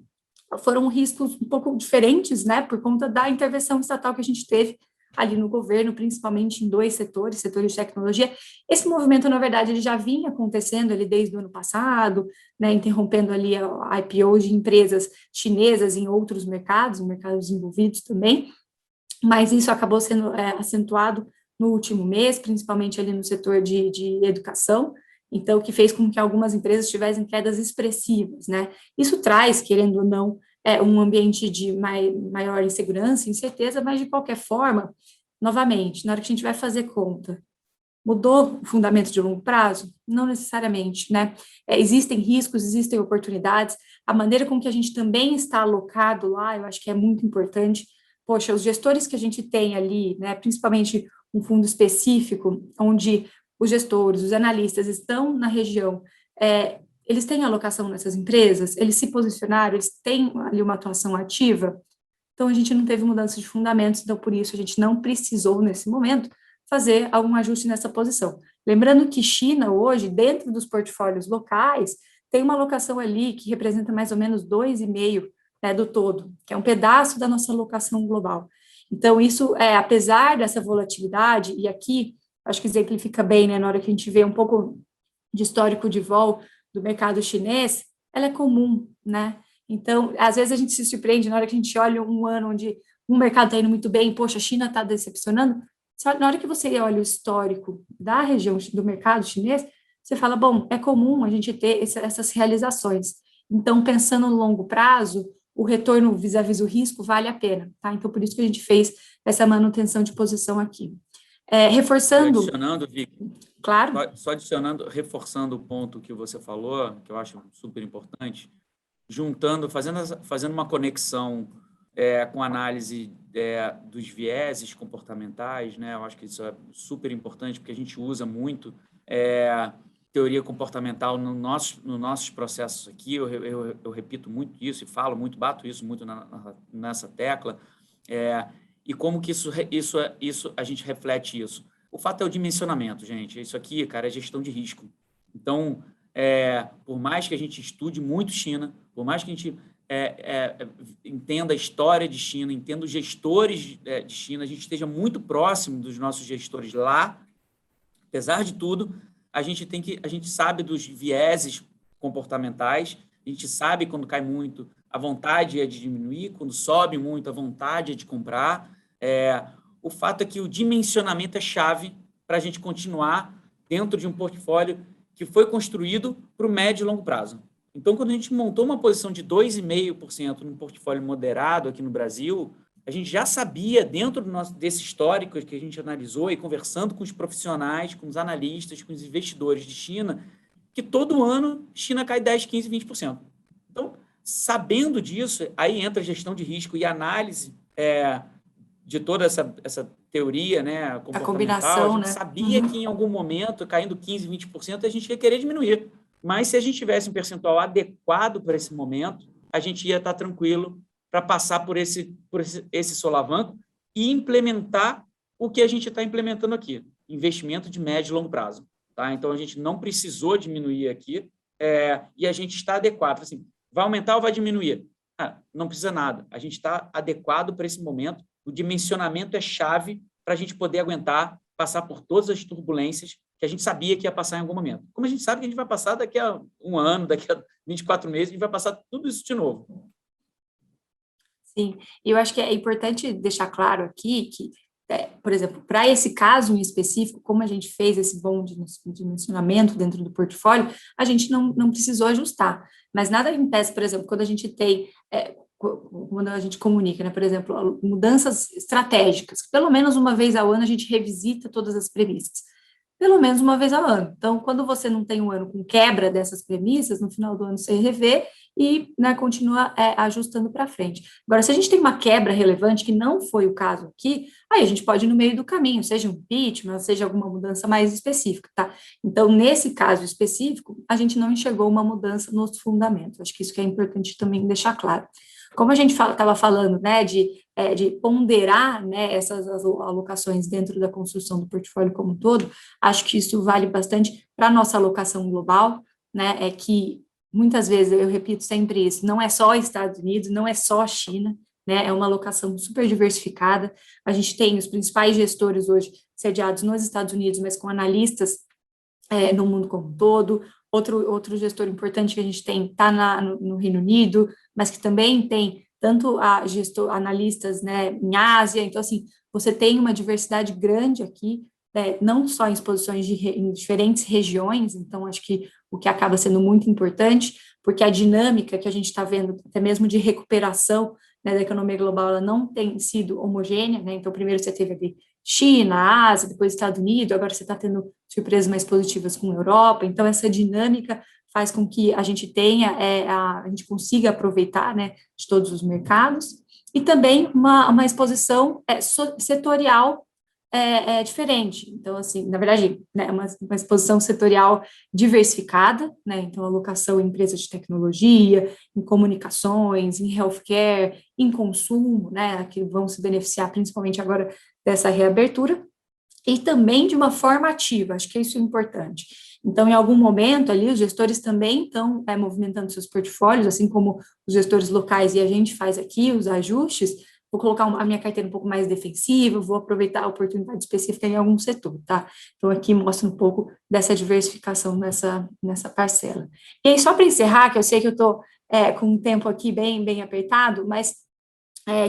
riscos um pouco diferentes, né, por conta da intervenção estatal que a gente teve ali no governo, principalmente em 2 setores, setores de tecnologia. Esse movimento, na verdade, ele já vinha acontecendo ali desde o ano passado, né, interrompendo ali a IPO de empresas chinesas em outros mercados desenvolvidos também, mas isso acabou sendo acentuado no último mês, principalmente ali no setor de educação, então, que fez com que algumas empresas tivessem quedas expressivas, né? Isso traz, querendo ou não, um ambiente de maior insegurança, incerteza, mas de qualquer forma, novamente, na hora que a gente vai fazer conta, mudou o fundamento de longo prazo? Não necessariamente, né? Existem riscos, existem oportunidades, a maneira com que a gente também está alocado lá, eu acho que é muito importante. Poxa, os gestores que a gente tem ali, né, principalmente um fundo específico, onde os gestores, os analistas estão na região, eles têm alocação nessas empresas, eles se posicionaram, eles têm ali uma atuação ativa, então a gente não teve mudança de fundamentos, então por isso a gente não precisou, nesse momento, fazer algum ajuste nessa posição. Lembrando que China hoje, dentro dos portfólios locais, tem uma alocação ali que representa mais ou menos 2,5%, né, do todo, que é um pedaço da nossa alocação global. Então, isso, apesar dessa volatilidade, e aqui, acho que exemplifica bem, né, na hora que a gente vê um pouco de histórico de vol do mercado chinês, ela é comum, né? Então, às vezes a gente se surpreende na hora que a gente olha um ano onde um mercado está indo muito bem, poxa, a China está decepcionando. Só na hora que você olha o histórico da região do mercado chinês, você fala, bom, é comum a gente ter essas realizações. Então, pensando no longo prazo, o retorno vis-à-vis o risco vale a pena, tá? Então, por isso que a gente fez essa manutenção de posição aqui. E Reforçando, adicionando, Vicky, claro, só adicionando, reforçando o ponto que você falou, que eu acho super importante, juntando, fazendo uma conexão com análise dos vieses comportamentais, né? Eu acho que isso é super importante, porque a gente usa muito teoria comportamental nos nossos processos aqui. Eu repito muito isso e falo muito, bato isso muito nessa tecla. E como que isso a gente reflete isso? O fato é o dimensionamento, gente. Isso aqui, cara, é gestão de risco. Então, por mais que a gente estude muito China, por mais que a gente entenda a história de China, entenda os gestores de China, a gente esteja muito próximo dos nossos gestores lá, apesar de tudo, a gente sabe dos vieses comportamentais, a gente sabe quando cai muito, a vontade é de diminuir, quando sobe muito, a vontade é de comprar. O fato é que o dimensionamento é chave para a gente continuar dentro de um portfólio que foi construído para o médio e longo prazo. Então, quando a gente montou uma posição de 2,5% num portfólio moderado aqui no Brasil, a gente já sabia, dentro desse histórico que a gente analisou e conversando com os profissionais, com os analistas, com os investidores de China, que todo ano China cai 10%, 15%, 20%. Então, sabendo disso, aí entra a gestão de risco e análise de toda essa teoria, né, comportamental. a combinação, A gente né? sabia que em algum momento, caindo 15%, 20%, a gente ia querer diminuir. Mas se a gente tivesse um percentual adequado para esse momento, a gente ia estar tranquilo para passar por esse solavanco e implementar o que a gente está implementando aqui, investimento de médio e longo prazo. Tá? Então, a gente não precisou diminuir aqui e a gente está adequado. Assim, vai aumentar ou vai diminuir? Não precisa nada. A gente está adequado para esse momento. O dimensionamento é chave para a gente poder aguentar, passar por todas as turbulências que a gente sabia que ia passar em algum momento. Como a gente sabe que a gente vai passar daqui a um ano, daqui a 24 meses, a gente vai passar tudo isso de novo. Sim, e eu acho que é importante deixar claro aqui que, por exemplo, para esse caso em específico, como a gente fez esse bom dimensionamento dentro do portfólio, a gente não precisou ajustar. Mas nada impede, por exemplo, quando a gente tem, quando a gente comunica, né, por exemplo, mudanças estratégicas, que pelo menos uma vez ao ano a gente revisita todas as premissas. pelo menos uma vez ao ano. Então, quando você não tem um ano com quebra dessas premissas, no final do ano você revê e, né, continua ajustando para frente. Agora, se a gente tem uma quebra relevante, que não foi o caso aqui, aí a gente pode ir no meio do caminho, seja um impeachment, seja alguma mudança mais específica, tá? Então, nesse caso específico, a gente não enxergou uma mudança nos fundamentos. Acho que isso que é importante também deixar claro. Como a gente estava falando, né, de ponderar, né, essas alocações dentro da construção do portfólio como um todo, acho que isso vale bastante para a nossa alocação global, né, é que muitas vezes, eu repito sempre isso, não é só Estados Unidos, não é só China, né, é uma alocação super diversificada, a gente tem os principais gestores hoje sediados nos Estados Unidos, mas com analistas no mundo como um todo. Outro gestor importante que a gente tem está no Reino Unido, mas que também tem tanto analistas, né, em Ásia. Então, assim, você tem uma diversidade grande aqui, não só em exposições em diferentes regiões. Então, acho que o que acaba sendo muito importante, porque a dinâmica que a gente está vendo, até mesmo de recuperação, né, da economia global, ela não tem sido homogênea, né? Então, primeiro você teve ali China, Ásia, depois Estados Unidos, agora você está tendo surpresas mais positivas com a Europa. Então, essa dinâmica faz com que a gente tenha, a gente consiga aproveitar, né, de todos os mercados, e também uma exposição setorial diferente. Então, assim, na verdade, né, uma exposição setorial diversificada, né, então alocação em empresas de tecnologia, em comunicações, em healthcare, em consumo, né, que vão se beneficiar principalmente agora dessa reabertura, e também de uma forma ativa, acho que isso é importante. Então, em algum momento ali, os gestores também estão movimentando seus portfólios, assim como os gestores locais e a gente faz aqui os ajustes. Vou colocar a minha carteira um pouco mais defensiva, vou aproveitar a oportunidade específica em algum setor, tá? Então, aqui mostra um pouco dessa diversificação nessa parcela. E aí, só para encerrar, que eu sei que eu estou com um tempo aqui bem apertado, mas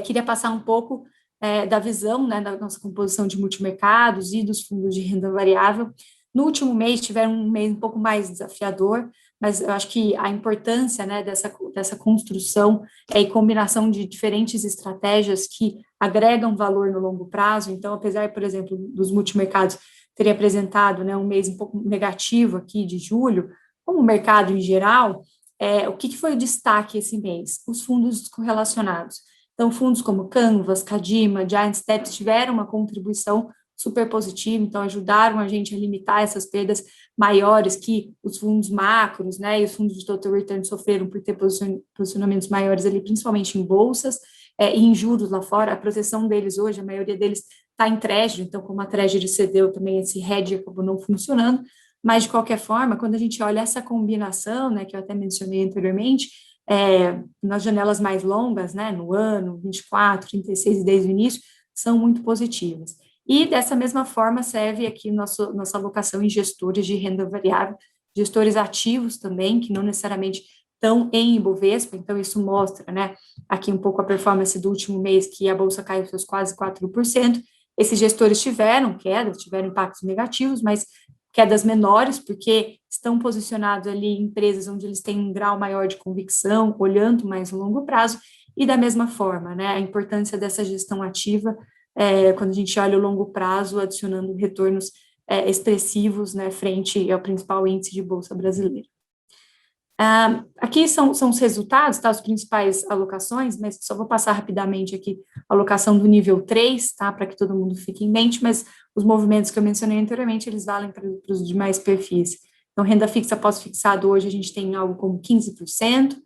queria passar um pouco da visão, né, da nossa composição de multimercados e dos fundos de renda variável. No último mês, tiveram um mês um pouco mais desafiador, mas eu acho que a importância, né, dessa construção e combinação de diferentes estratégias que agregam valor no longo prazo. Então, apesar, por exemplo, dos multimercados terem apresentado, né, um mês um pouco negativo aqui de julho, como o mercado em geral, o que foi o destaque esse mês? Os fundos correlacionados. Então, fundos como Canvas, Cadima, Giant Steps tiveram uma contribuição super positiva, então ajudaram a gente a limitar essas perdas maiores que os fundos macros, né, e os fundos de total return sofreram por ter posicionamentos maiores ali, principalmente em bolsas e em juros lá fora. A proteção deles hoje, a maioria deles está em Treasury, então como a Treasury cedeu também, esse hedge acabou não funcionando, mas de qualquer forma, quando a gente olha essa combinação, né, que eu até mencionei anteriormente, nas janelas mais longas, né, no ano, 24, 36 e desde o início, são muito positivas. E dessa mesma forma serve aqui nossa alocação em gestores de renda variável, gestores ativos também, que não necessariamente estão em Ibovespa, então isso mostra, né, aqui um pouco a performance do último mês, que a Bolsa caiu seus quase 4%, esses gestores tiveram quedas, tiveram impactos negativos, mas quedas menores, porque estão posicionados ali em empresas onde eles têm um grau maior de convicção, olhando mais no longo prazo, e da mesma forma, né, a importância dessa gestão ativa, quando a gente olha o longo prazo, adicionando retornos expressivos, né, frente ao principal índice de bolsa brasileira. Aqui são os resultados, tá, as principais alocações, mas só vou passar rapidamente aqui a alocação do nível 3, tá, para que todo mundo fique em mente, mas os movimentos que eu mencionei anteriormente, eles valem para os demais perfis. Então, renda fixa pós-fixado, hoje a gente tem algo como 15%,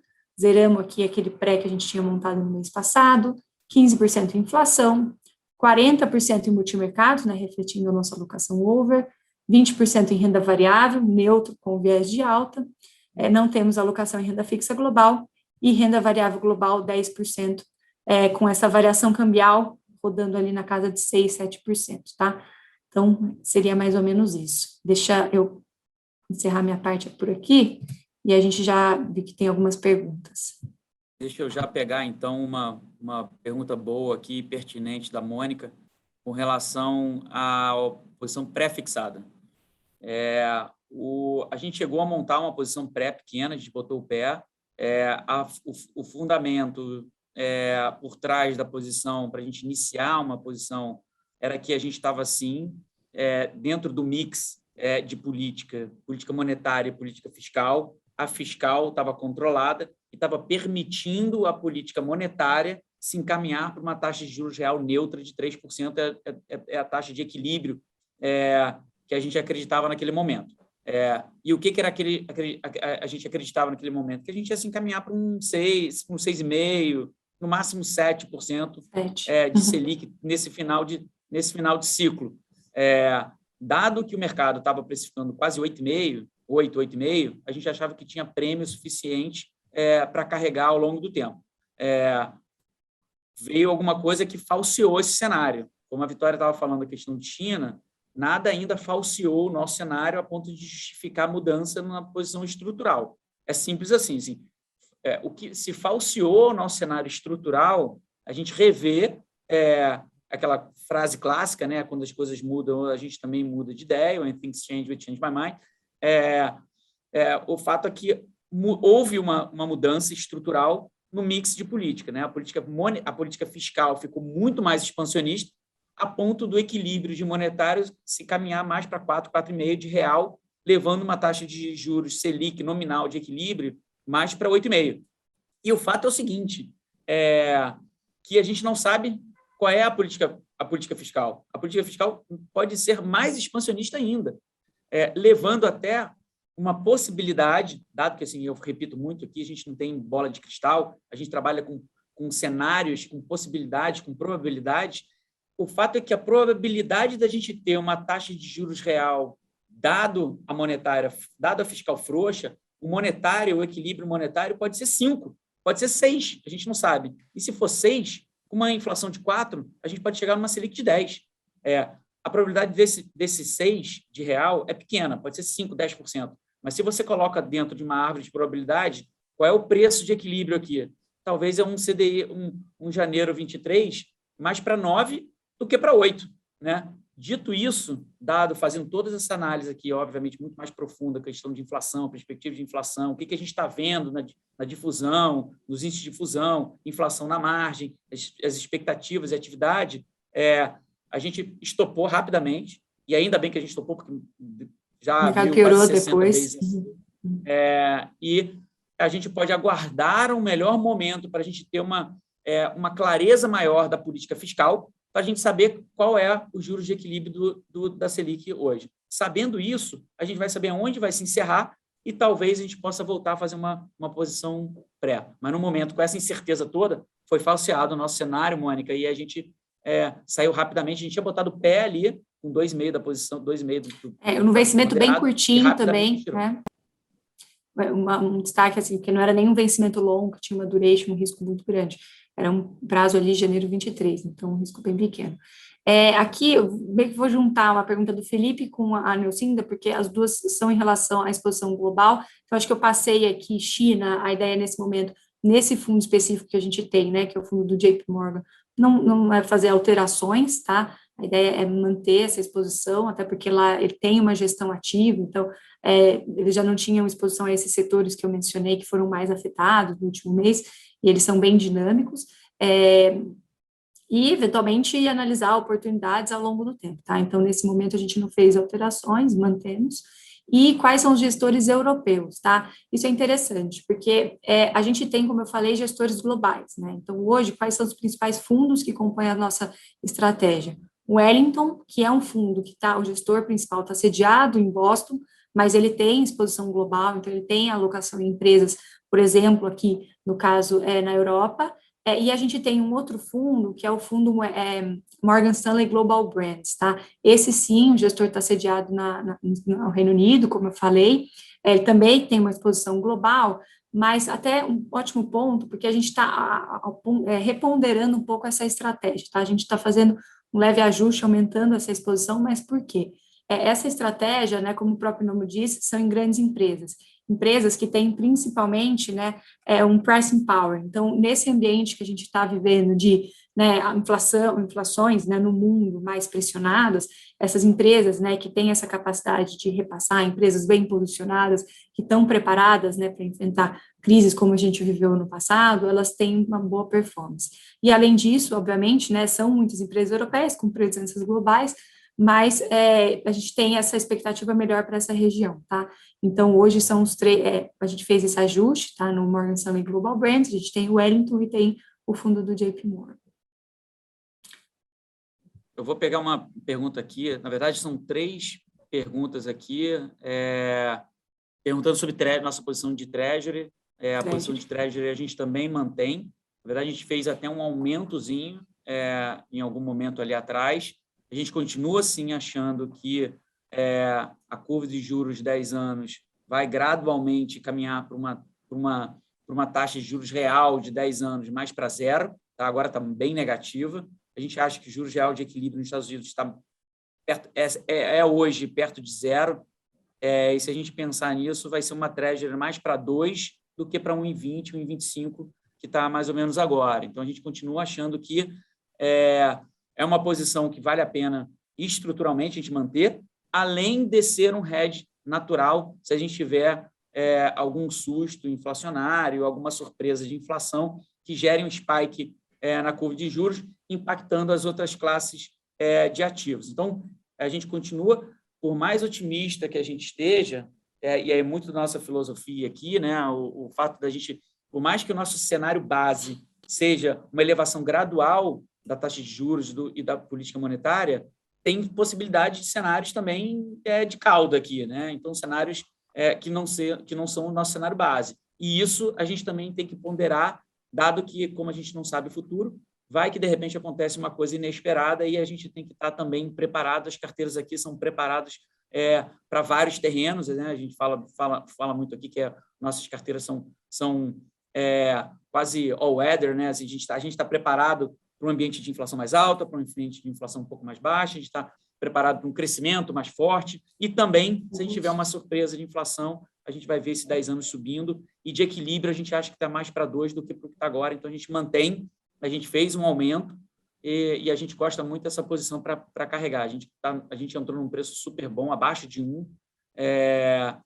zeramos aqui aquele pré que a gente tinha montado no mês passado, 15% em inflação, 40% em multimercados, né, refletindo a nossa alocação over, 20% em renda variável, neutro com viés de alta, não temos alocação em renda fixa global e renda variável global 10%, com essa variação cambial rodando ali na casa de 6, 7%, tá? Então, seria mais ou menos isso. Deixa eu encerrar minha parte por aqui e a gente já vi que tem algumas perguntas. Deixa eu já pegar, então, uma pergunta boa aqui, pertinente da Mônica, com relação à posição pré-fixada. A gente chegou a montar uma posição pré pequena, a gente botou o pé, o fundamento por trás da posição, para a gente iniciar uma posição, era que a gente estava, assim, dentro do mix de política monetária e política fiscal. A fiscal estava controlada e estava permitindo a política monetária se encaminhar para uma taxa de juros real neutra de 3%, é a taxa de equilíbrio que a gente acreditava naquele momento. E o que era a gente acreditava naquele momento? Que a gente ia se encaminhar para um 6,5%, no máximo 7% de Selic nesse final de ciclo. Dado que o mercado estava precificando quase 8,5%, a gente achava que tinha prêmio suficiente para carregar ao longo do tempo. Veio alguma coisa que falseou esse cenário. Como a Vitória estava falando da questão de China, nada ainda falseou o nosso cenário a ponto de justificar a mudança na posição estrutural. É simples assim. O que se falseou o nosso cenário estrutural, a gente revê aquela frase clássica, né? Quando as coisas mudam, a gente também muda de ideia. When things change, we change my mind. O fato é que houve uma mudança estrutural no mix de política, né? A política fiscal ficou muito mais expansionista, a ponto do equilíbrio de monetários se caminhar mais para 4,5% de real, levando uma taxa de juros Selic nominal de equilíbrio mais para 8,5%. E o fato é o seguinte, que a gente não sabe qual é a política fiscal. A política fiscal pode ser mais expansionista ainda, levando até uma possibilidade, dado que, assim, eu repito muito aqui, a gente não tem bola de cristal, a gente trabalha com cenários, com possibilidades, com probabilidades. O fato é que a probabilidade da gente ter uma taxa de juros real, dado a fiscal frouxa, o equilíbrio monetário pode ser 5, pode ser 6, a gente não sabe. E se for 6, com uma inflação de 4, a gente pode chegar numa Selic de 10. A probabilidade desse 6 de real é pequena, pode ser 5, 10%. Mas se você coloca dentro de uma árvore de probabilidade, qual é o preço de equilíbrio aqui? Talvez é um CDI, um janeiro 23, mais para 9 do que para 8, né? Dito isso, fazendo todas essas análises aqui, obviamente, muito mais profunda, questão de inflação, perspectiva de inflação, o que a gente está vendo na difusão, nos índices de difusão, inflação na margem, as expectativas e atividade, a gente estopou rapidamente, e ainda bem que a gente estopou, porque já viu quase 60 vezes. E a gente pode aguardar um melhor momento para a gente ter uma clareza maior da política fiscal, para a gente saber qual é o juros de equilíbrio da Selic hoje. Sabendo isso, a gente vai saber onde vai se encerrar e talvez a gente possa voltar a fazer uma posição pré. Mas, no momento, com essa incerteza toda, foi falseado o nosso cenário, Mônica, e a gente saiu rapidamente. A gente tinha botado o pé ali, com 2,5 da posição, 2,5 no vencimento bem curtinho também, né? Um destaque, assim, que não era nem um vencimento longo, que tinha uma duration, um risco muito grande. Era um prazo ali, janeiro 23, então um risco bem pequeno. Aqui, eu meio que vou juntar uma pergunta do Felipe com a Neucinda, porque as duas são em relação à exposição global. Então, acho que eu passei aqui China, a ideia nesse momento, nesse fundo específico que a gente tem, né, que é o fundo do JP Morgan, não é fazer alterações, tá? A ideia é manter essa exposição, até porque lá ele tem uma gestão ativa, então eles já não tinham exposição a esses setores que eu mencionei, que foram mais afetados no último mês, e eles são bem dinâmicos, e, eventualmente, analisar oportunidades ao longo do tempo, tá? Então, nesse momento, a gente não fez alterações, mantemos. E quais são os gestores europeus, tá? Isso é interessante, porque a gente tem, como eu falei, gestores globais, né? Então, hoje, quais são os principais fundos que compõem a nossa estratégia? O Wellington, que é um fundo que o gestor principal está sediado em Boston, mas ele tem exposição global, então ele tem alocação em empresas, por exemplo, aqui, no caso, na Europa, e a gente tem um outro fundo, que é o fundo Morgan Stanley Global Brands, tá? Esse sim, o gestor está sediado no Reino Unido, como eu falei, ele também tem uma exposição global, mas até um ótimo ponto, porque a gente está reponderando um pouco essa estratégia, tá? A gente está fazendo um leve ajuste, aumentando essa exposição, mas por quê? Essa estratégia, né, como o próprio nome diz, são em grandes empresas que têm principalmente, né, um pricing power. Então, nesse ambiente que a gente está vivendo de, né, inflações, né, no mundo mais pressionadas, essas empresas, né, que têm essa capacidade de repassar, empresas bem posicionadas, que estão preparadas, né, para enfrentar crises como a gente viveu no passado, elas têm uma boa performance. E, além disso, obviamente, né, são muitas empresas europeias com presenças globais, mas a gente tem essa expectativa melhor para essa região, tá? Então, hoje são os três, a gente fez esse ajuste, tá? No Morgan Stanley Global Brands, a gente tem o Wellington e tem o fundo do JP Morgan. Eu vou pegar uma pergunta aqui, na verdade são 3 perguntas aqui, perguntando sobre nossa posição de Treasury. A posição de Treasury a gente também mantém, na verdade a gente fez até um aumentozinho em algum momento ali atrás. A gente continua, sim, achando que a curva de juros de 10 anos vai gradualmente caminhar para uma taxa de juros real de 10 anos mais para zero, tá? Agora está bem negativa. A gente acha que o juros real de equilíbrio nos Estados Unidos está hoje perto de zero, e se a gente pensar nisso, vai ser uma Treasury mais para 2 do que para 1,20, 1,25, que está mais ou menos agora. Então, a gente continua achando que é uma posição que vale a pena estruturalmente a gente manter, além de ser um hedge natural, se a gente tiver algum susto inflacionário, alguma surpresa de inflação que gere um spike na curva de juros, impactando as outras classes de ativos. Então, a gente continua, por mais otimista que a gente esteja, e é muito da nossa filosofia aqui, né, o fato da gente, por mais que o nosso cenário base seja uma elevação gradual da taxa de juros e da política monetária, tem possibilidade de cenários também de cauda aqui, né? Então, cenários que não são o nosso cenário base. E isso a gente também tem que ponderar, dado que, como a gente não sabe o futuro, vai que, de repente, acontece uma coisa inesperada e a gente tem que estar também preparado. As carteiras aqui são preparadas para vários terrenos, né? A gente fala muito aqui que nossas carteiras são quase all-weather, né? A gente está preparado para um ambiente de inflação mais alta, para um ambiente de inflação um pouco mais baixa, a gente está preparado para um crescimento mais forte e também, se a gente tiver uma surpresa de inflação, a gente vai ver esse 10 anos subindo e de equilíbrio a gente acha que está mais para 2 do que para o que está agora, então a gente mantém, a gente fez um aumento e a gente gosta muito dessa posição para carregar. A gente entrou num preço super bom, abaixo de 1,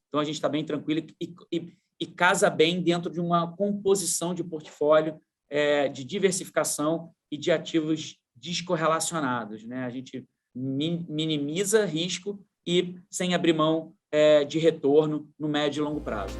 então a gente está bem tranquilo e casa bem dentro de uma composição de portfólio de diversificação e de ativos descorrelacionados, né? A gente minimiza risco e sem abrir mão de retorno no médio e longo prazo.